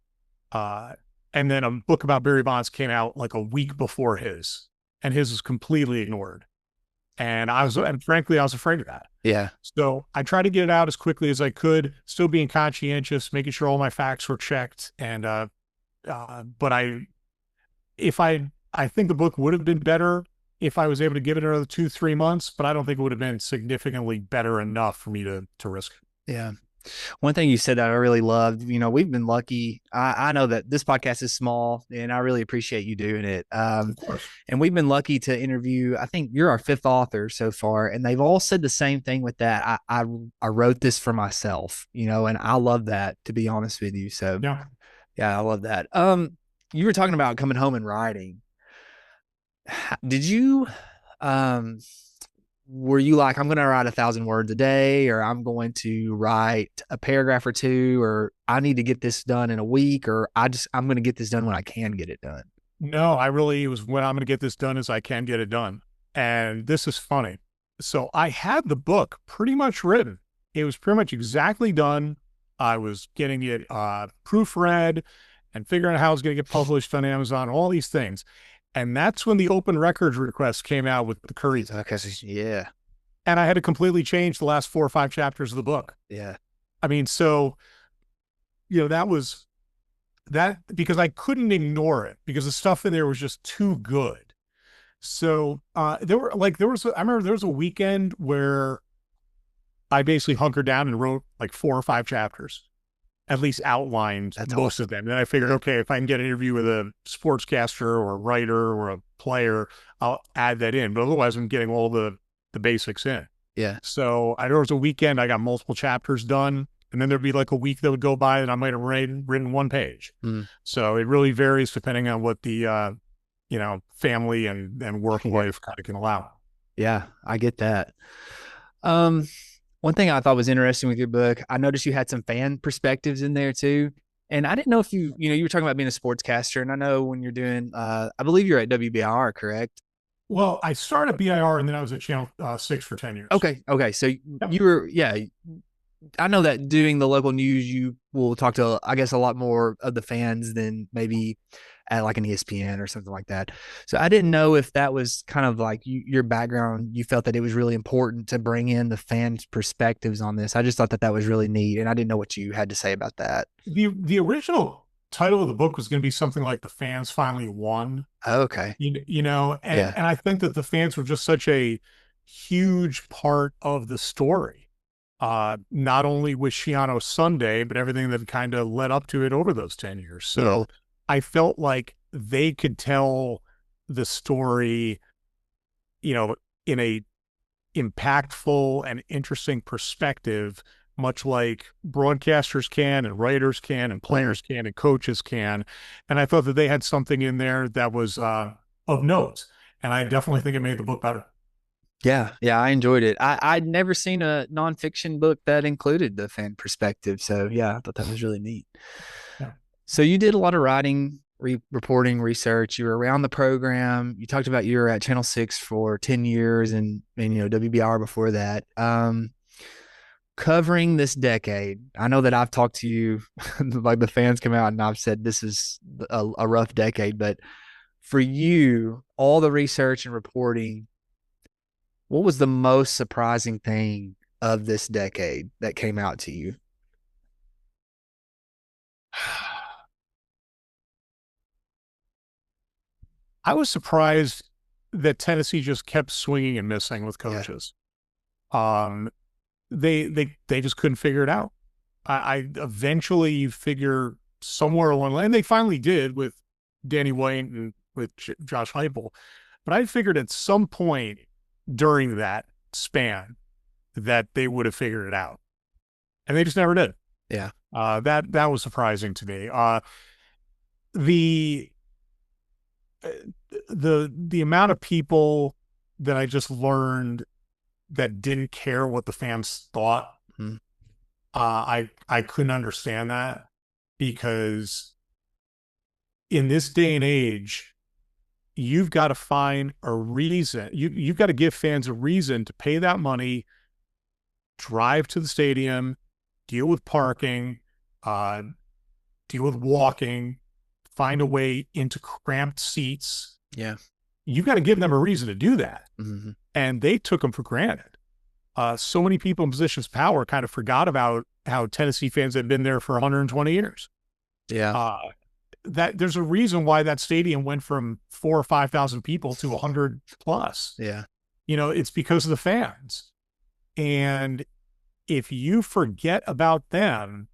and then a book about Barry Bonds came out like a week before his, and his was completely ignored. And frankly, I was afraid of that. Yeah. So I tried to get it out as quickly as I could, still being conscientious, making sure all my facts were checked. And, but I think the book would have been better if I was able to give it another 2-3 months, but I don't think it would have been significantly better enough for me to risk it. Yeah. One thing you said that I really loved, we've been lucky. I know that this podcast is small, and I really appreciate you doing it. Of course. And we've been lucky to interview, I think you're our 5th author so far, and they've all said the same thing with that. I wrote this for myself, and I love that, to be honest with you. So yeah, I love that. You were talking about coming home and writing. Did you, were you like, I'm going to write 1,000 words a day, or I'm going to write a paragraph or 2, or I need to get this done in a week, or I'm going to get this done when I can get it done? No, it was when I'm going to get this done as I can get it done. And this is funny. So I had the book pretty much written. It was pretty much exactly done. I was getting it proofread and figuring out how it was going to get published on Amazon, all these things. And that's when the open records request came out with the Currys. Okay, yeah. And I had to completely change the last 4 or 5 chapters of the book. Yeah. I mean, so, that was that, because I couldn't ignore it, because the stuff in there was just too good. So I remember there was a weekend where I basically hunkered down and wrote like 4 or 5 chapters. At least outlined most of them. Then I figured, okay, if I can get an interview with a sportscaster or a writer or a player, I'll add that in. But otherwise, I'm getting all the basics in. Yeah. So there was a weekend, I got multiple chapters done. And then there'd be like a week that would go by and I might have written 1 page. So it really varies depending on what the, family and work life kind of can allow. Yeah, I get that. One thing I thought was interesting with your book, I noticed you had some fan perspectives in there too. And I didn't know if you were talking about being a sportscaster. And I know when you're doing, I believe you're at WBIR, correct? Well, I started at BIR and then I was at Channel 6 for 10 years. Okay. So you were, I know that doing the local news, you will talk to, I guess, a lot more of the fans than maybe at like an ESPN or something like that. So I didn't know if that was kind of like your background. You felt that it was really important to bring in the fans' perspectives on this. I just thought that was really neat, and I didn't know what you had to say about that. The original title of the book was going to be something like "The Fans Finally Won." Okay. And I think that the fans were just such a huge part of the story. Not only with Schiano Sunday, but everything that kind of led up to it over those 10 years. So I felt like they could tell the story, in a impactful and interesting perspective, much like broadcasters can and writers can and players can and coaches can. And I thought that they had something in there that was of note. And I definitely think it made the book better. Yeah, I enjoyed it. I'd never seen a nonfiction book that included the fan perspective. So yeah, I thought that was really neat. Yeah. So you did a lot of writing, reporting, research. You were around the program. You talked about you were at Channel 6 for 10 years and WBR before that. Covering this decade, I know that I've talked to you, like the fans come out and I've said this is a rough decade, but for you, all the research and reporting, what was the most surprising thing of this decade that came out to you? I was surprised that Tennessee just kept swinging and missing with coaches. Yeah. They just couldn't figure it out. I eventually you figure somewhere along the line, and they finally did with Danny White and with Josh Heupel. But I figured at some point during that span that they would have figured it out, and they just never did. Yeah. That was surprising to me. The the amount of people that I just learned that didn't care what the fans thought, Mhm. I couldn't understand that, because in this day and age, you've got to find a reason. You've got to give fans a reason to pay that money, drive to the stadium, deal with parking, uh, deal with walking, find a way into cramped seats. Yeah. You've got to give them a reason to do that. Mm-hmm. And they took them for granted. So many people in positions of power kind of forgot about how Tennessee fans had been there for 120 years. Yeah. That there's a reason why that stadium went from 4,000 or 5,000 people to 100 plus. Yeah. It's because of the fans. And if you forget about them,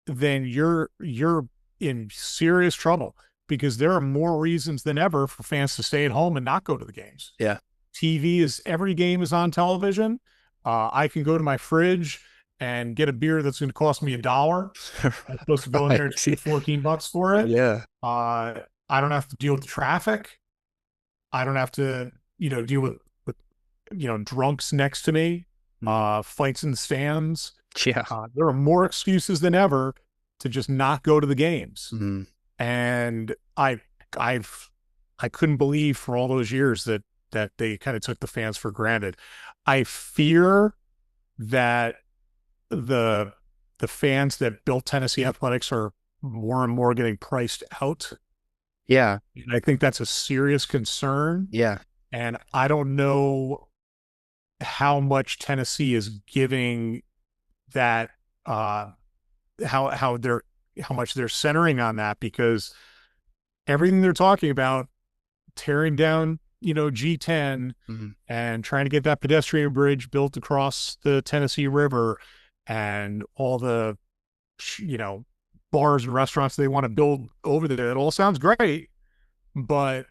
then you're in serious trouble, because there are more reasons than ever for fans to stay at home and not go to the games. Yeah. Every game is on television. I can go to my fridge and get a beer that's going to cost me $1. I'm supposed to go in there and pay $14 for it. Yeah. I don't have to deal with the traffic. I don't have to, deal with drunks next to me, fights in the stands. Yeah. There are more excuses than ever to just not go to the games. Mm-hmm. And I couldn't believe for all those years that they kind of took the fans for granted. I fear that the fans that built Tennessee athletics are more and more getting priced out. Yeah. And I think that's a serious concern. Yeah. And I don't know how much Tennessee is giving that, how much they're centering on that, because everything they're talking about, tearing down, G10 mm-hmm. and trying to get that pedestrian bridge built across the Tennessee River, and all the, bars and restaurants they want to build over there. It all sounds great, but,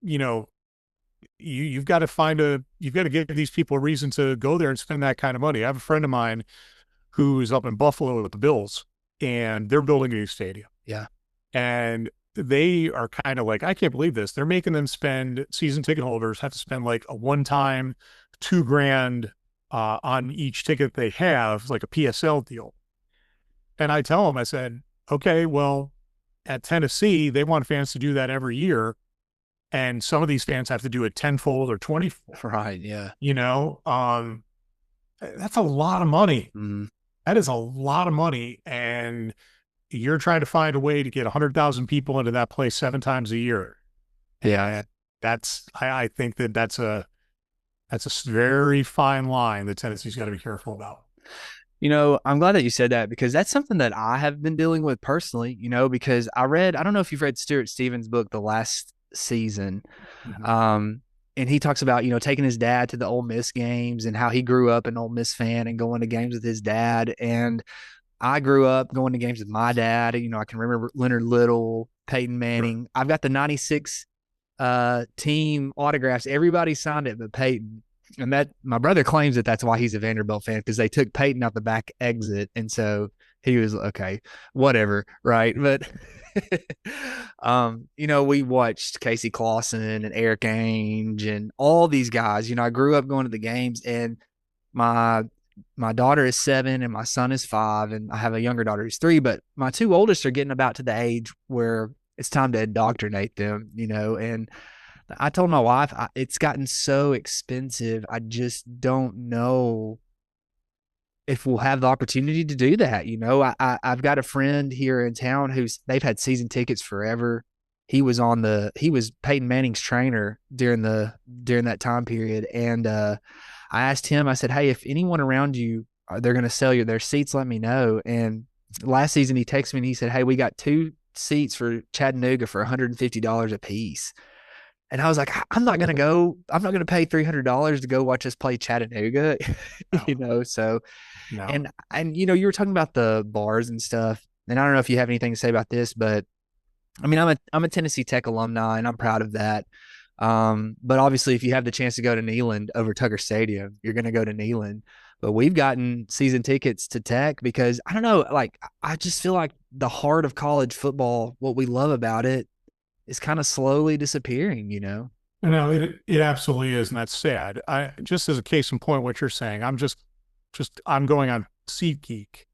you've got to give these people a reason to go there and spend that kind of money. I have a friend of mine who's up in Buffalo with the Bills, and they're building a new stadium. Yeah. And they are kind of like, I can't believe this. They're making them spend, season ticket holders have to spend like a one-time $2,000 on each ticket they have, like a PSL deal. And I tell them, I said, okay, well, at Tennessee, they want fans to do that every year. And some of these fans have to do it tenfold or 20-fold. Right. Yeah. That's a lot of money. Mm-hmm. That is a lot of money. And you're trying to find a way to get 100,000 people into that place 7 times a year. Yeah. I think that's a very fine line that Tennessee's got to be careful about. I'm glad that you said that, because that's something that I have been dealing with personally, because I don't know if you've read Stuart Stevens' book, The Last Season. Mm-hmm. And he talks about, taking his dad to the Ole Miss games and how he grew up an Ole Miss fan and going to games with his dad. And I grew up going to games with my dad. I can remember Leonard Little, Peyton Manning. Sure. I've got the 96 team autographs. Everybody signed it but Peyton. And that my brother claims that that's why he's a Vanderbilt fan, because they took Peyton out the back exit. And so he was okay, whatever. Right. But, we watched Casey Clausen and Eric Ainge and all these guys. I grew up going to the games, and my daughter is 7 and my son is 5, and I have a younger daughter who's 3, but my 2 oldest are getting about to the age where it's time to indoctrinate them, and I told my wife, it's gotten so expensive. I just don't know if we'll have the opportunity to do that. I've got a friend here in town they've had season tickets forever. He was Peyton Manning's trainer during that time period. And, I asked him, I said, hey, if anyone around you, they're going to sell you their seats, let me know. And last season he texted me and he said, hey, we got 2 seats for Chattanooga for $150 a piece. And I was like, I'm not going to go. I'm not going to pay $300 to go watch us play Chattanooga, No. So, no. And, you were talking about the bars and stuff. And I don't know if you have anything to say about this, but I mean, I'm a Tennessee Tech alumni and I'm proud of that. But obviously, if you have the chance to go to Neyland over Tucker Stadium, you're going to go to Neyland. But we've gotten season tickets to Tech because I don't know, like I just feel like the heart of college football, what we love about it, is kind of slowly disappearing. No, it absolutely is, and that's sad. I just as a case in point, what you're saying, I'm going on SeatGeek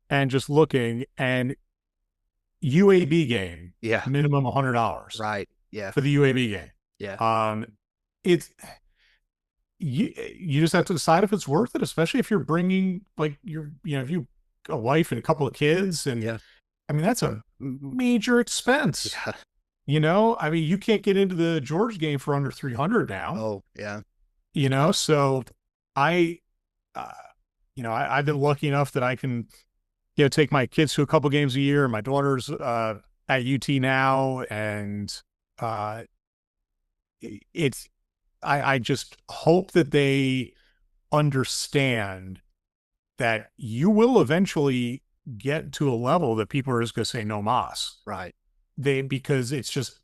and just looking, and UAB game, Yeah. minimum $100, Right. Yeah. for the UAB game. Yeah. It's you just have to decide if it's worth it, especially if you're bringing like if you a wife and a couple of kids, and Yeah. I mean that's a major expense. Yeah. I mean you can't get into the Georgia game for under 300 now. Oh, yeah. So I, I've been lucky enough that I can, take my kids to a couple games a year. My daughter's at UT now, and it's I just hope that they understand that you will eventually get to a level that people are just going to say no mas. Right. Because it's just,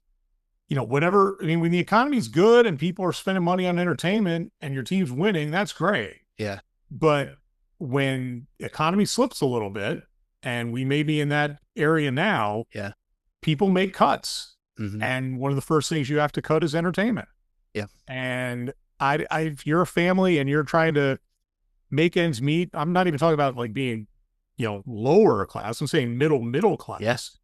whatever. I mean, when the economy's good and people are spending money on entertainment and your team's winning, that's great. Yeah. But when the economy slips a little bit, and we may be in that area now, Yeah. people make cuts. Mm-hmm. And one of the first things you have to cut is entertainment. Yeah. And if you're a family and you're trying to make ends meet, I'm not even talking about like being, lower class. I'm saying middle class. Yes.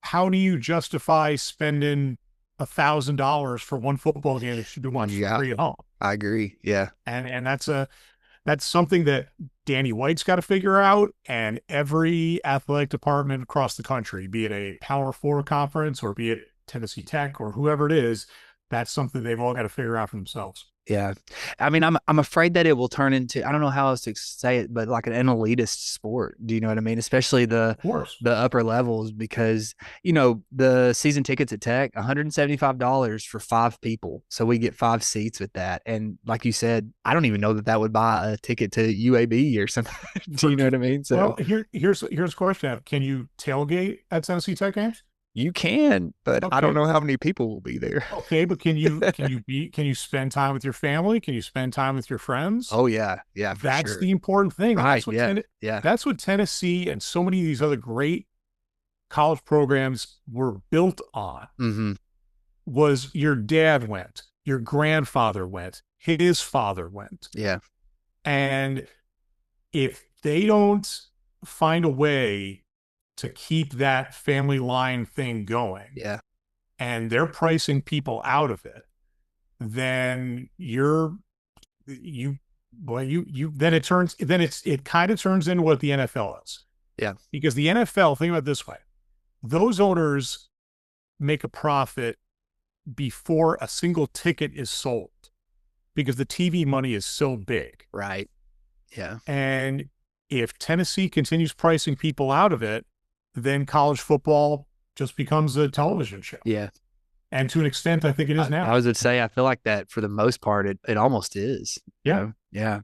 How do you justify spending $1,000 for one football game that you should watch free at home? I agree. Yeah. And that's something that Danny White's got to figure out, and every athletic department across the country, be it a Power Four conference or be it Tennessee Tech or whoever it is, that's something they've all got to figure out for themselves. Yeah. I mean, I'm afraid that it will turn into, I don't know how else to say it, but like an elitist sport. Do you know what I mean? Especially the upper levels, because, the season tickets at Tech, $175 for 5 people. So we get 5 seats with that. And like you said, I don't even know that would buy a ticket to UAB or something. Do you know what I mean? So here's a question. Can you tailgate at Tennessee Tech games? You can, but okay. I don't know how many people will be there. Okay, but can you spend time with your family? Can you spend time with your friends? Oh yeah, That's sure. the important thing. Right? That's what Tennessee and so many of these other great college programs were built on. Mm-hmm. Was your dad went, your grandfather went, his father went. Yeah, and if they don't find a way to keep that family line thing going, yeah, and they're pricing people out of it, then it kind of turns into what the NFL is. Yeah. Because the NFL, think about it this way, those owners make a profit before a single ticket is sold because the TV money is so big. Right. Yeah. And if Tennessee continues pricing people out of it, then college football just becomes a television show. Yeah. And to an extent, I think it is now. I was going to say, I feel like that for the most part, it almost is. Yeah. Yeah.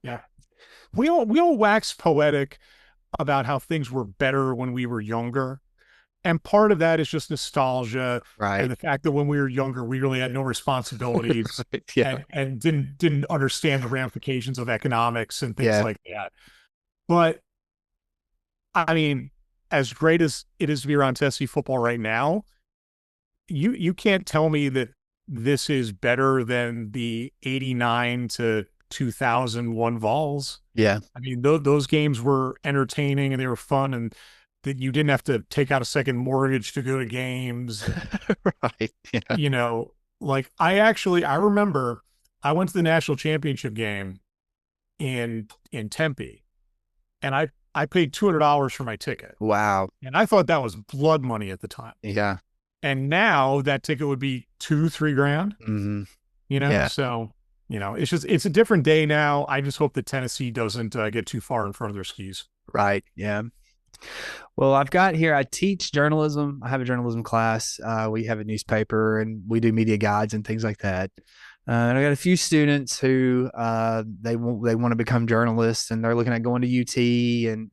We all wax poetic about how things were better when we were younger. And part of that is just nostalgia. Right. And the fact that when we were younger, we really had no responsibilities. Right. Yeah. And didn't understand the ramifications of economics and things like that. But I mean, as great as it is to be around Tennessee football right now, you can't tell me that this is better than the 89 to 2001 Vols. Yeah. I mean, those games were entertaining and they were fun, and that you didn't have to take out a second mortgage to go to games. Right. Yeah. Like I remember I went to the national championship game in Tempe, and I paid $200 for my ticket. Wow. And I thought that was blood money at the time. Yeah. And now that ticket would be $2-3 grand. Mm-hmm. So, it's a different day now. I just hope that Tennessee doesn't get too far in front of their skis. Right. Yeah. Well, I've got here, I teach journalism. I have a journalism class. We have a newspaper and we do media guides and things like that. And I got a few students who they want to become journalists, and they're looking at going to UT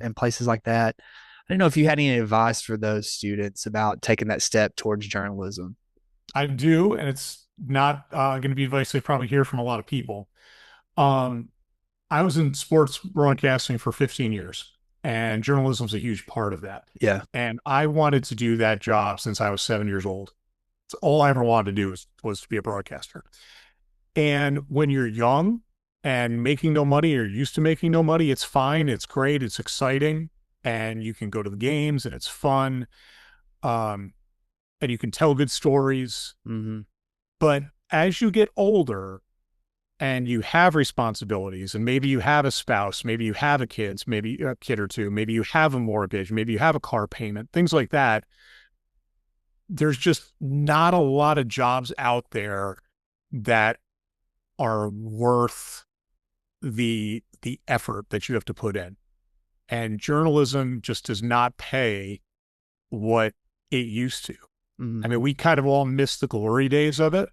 and places like that. I don't know if you had any advice for those students about taking that step towards journalism. I do, and it's not going to be advice they probably hear from a lot of people. Um, I was in sports broadcasting for 15 years, and journalism is a huge part of that. Yeah. And I wanted to do that job since I was 7 years old. It's all I ever wanted to do was to be a broadcaster. And when you're young and making no money or used to making no money, it's fine. It's great. It's exciting. And you can go to the games and it's fun. Um, and you can tell good stories. Mm-hmm. But as you get older and you have responsibilities, and maybe you have a spouse, maybe you have maybe a kid or two, maybe you have a mortgage, maybe you have a car payment, things like that, there's just not a lot of jobs out there that are worth the effort that you have to put in. And journalism just does not pay what it used to. Mm-hmm. I mean, we kind of all miss the glory days of it.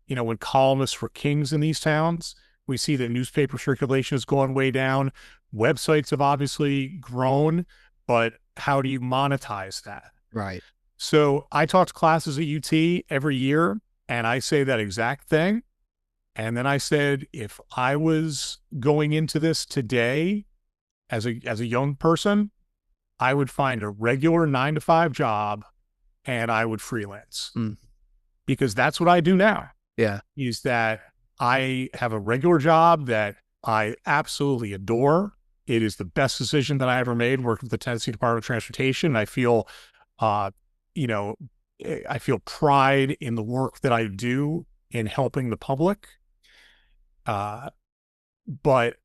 You know, when columnists were kings in these towns, we see that newspaper circulation has gone way down. Websites have obviously grown, but how do you monetize that? Right. So I taught classes at UT every year, and I say that exact thing. And then I said, if I was going into this today as a young person, I would find a regular 9 to 5 job and I would freelance because that's what I do now. Yeah. Is that I have a regular job that I absolutely adore. It is the best decision that I ever made working with the Tennessee Department of Transportation. I feel, you know, I feel pride in the work that I do in helping the public. But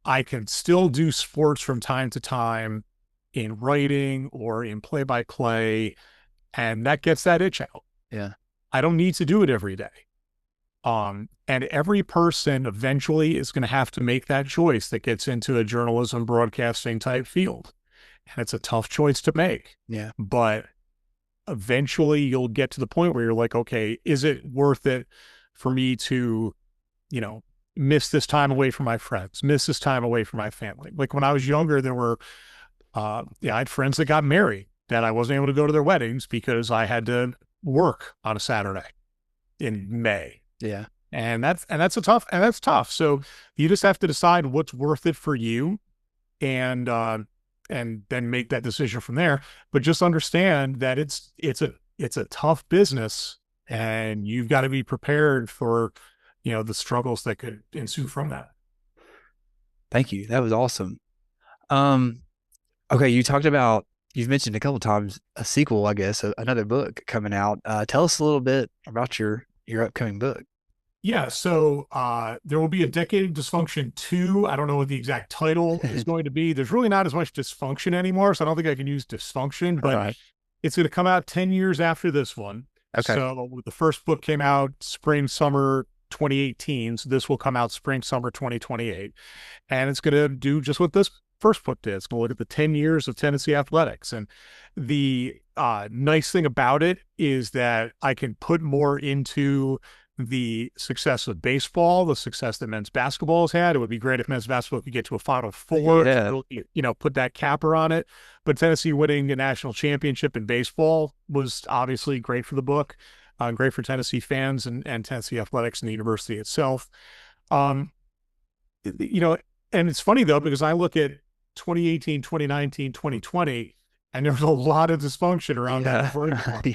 I can still do sports from time to time in writing or in play-by-play, and that gets that itch out. Yeah. I don't need to do it every day. And every person eventually is going to have to make that choice that gets into a journalism broadcasting type field. And it's a tough choice to make. Yeah. But eventually you'll get to the point where you're like, okay, is it worth it for me to, you know, miss this time away from my friends, miss this time away from my family? Like when I was younger, there were, I had friends that got married that I wasn't able to go to their weddings because I had to work on a Saturday in May. Yeah. And that's tough. So you just have to decide what's worth it for you and then make that decision from there. But just understand that it's a tough business and you've got to be prepared for, you know, the struggles that could ensue from that. Thank you. That was awesome. Okay. You've mentioned a couple of times a sequel, I guess, another book coming out. Tell us a little bit about your upcoming book. Yeah, so there will be a Decade of Dysfunction 2. I don't know what the exact title is going to be. There's really not as much dysfunction anymore, so I don't think I can use dysfunction, but it's going to come out 10 years after this one. Okay. So the first book came out spring, summer 2018, so this will come out spring, summer 2028. And it's going to do just what this first book did. It's going to look at the 10 years of Tennessee athletics. And the nice thing about it is that I can put more into the success of baseball, the success that men's basketball has had. It would be great if men's basketball could get to a Final Four, you know, put that capper on it. But Tennessee winning a national championship in baseball was obviously great for the book, great for Tennessee fans and Tennessee athletics and the university itself. You know, and it's funny though, because I look at 2018, 2019, 2020, and there was a lot of dysfunction around that.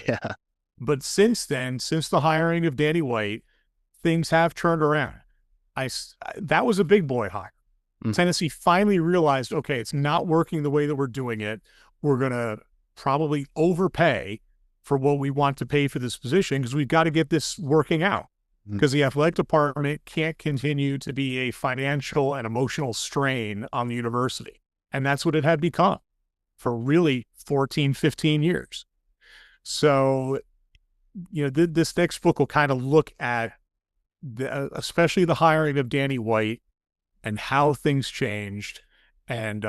Yeah. But since then, since the hiring of Danny White, things have turned around. That was a big boy hire. Tennessee finally realized, okay, it's not working the way that we're doing it. We're going to probably overpay for what we want to pay for this position because we've got to get this working out. Because the athletic department can't continue to be a financial and emotional strain on the university. And that's what it had become for really 14, 15 years. So, you know, this next book will kind of look at especially the hiring of Danny White and how things changed, and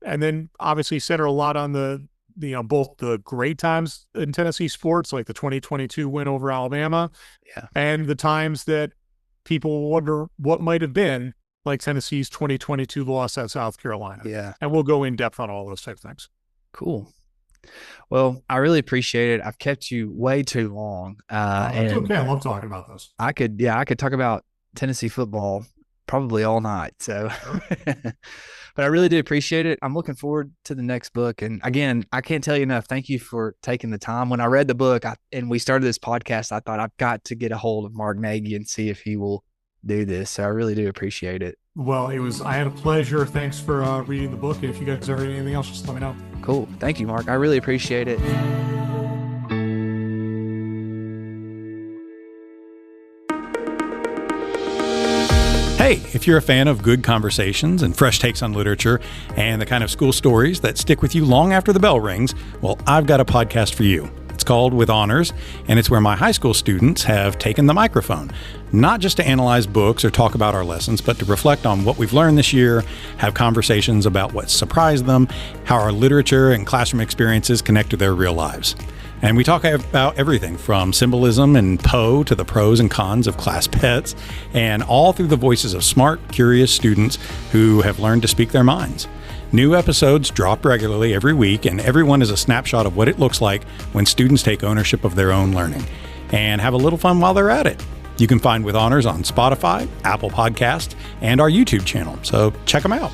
then obviously center a lot on the you know, both the great times in Tennessee sports, like the 2022 win over Alabama, and the times that people wonder what might have been, like Tennessee's 2022 loss at South Carolina. Yeah, and we'll go in depth on all those type of things. Cool. Well, I really appreciate it. I've kept you way too long. It's okay. I love talking about this. I could talk about Tennessee football probably all night. So, but I really do appreciate it. I'm looking forward to the next book. And again, I can't tell you enough. Thank you for taking the time. When I read the book and we started this podcast, I thought I've got to get a hold of Mark Nagi and see if he will do this. So I really do appreciate it. Well, I had a pleasure. Thanks for reading the book. And if you guys ever need anything else, just let me know. Cool. Thank you, Mark. I really appreciate it. Hey, if you're a fan of good conversations and fresh takes on literature and the kind of school stories that stick with you long after the bell rings, well, I've got a podcast for you. It's called With Honors, and it's where my high school students have taken the microphone, not just to analyze books or talk about our lessons, but to reflect on what we've learned this year, have conversations about what surprised them, how our literature and classroom experiences connect to their real lives. And we talk about everything from symbolism and Poe to the pros and cons of class pets, and all through the voices of smart, curious students who have learned to speak their minds. New episodes drop regularly every week, and everyone is a snapshot of what it looks like when students take ownership of their own learning and have a little fun while they're at it. You can find With Honors on Spotify, Apple Podcasts, and our YouTube channel, so check them out.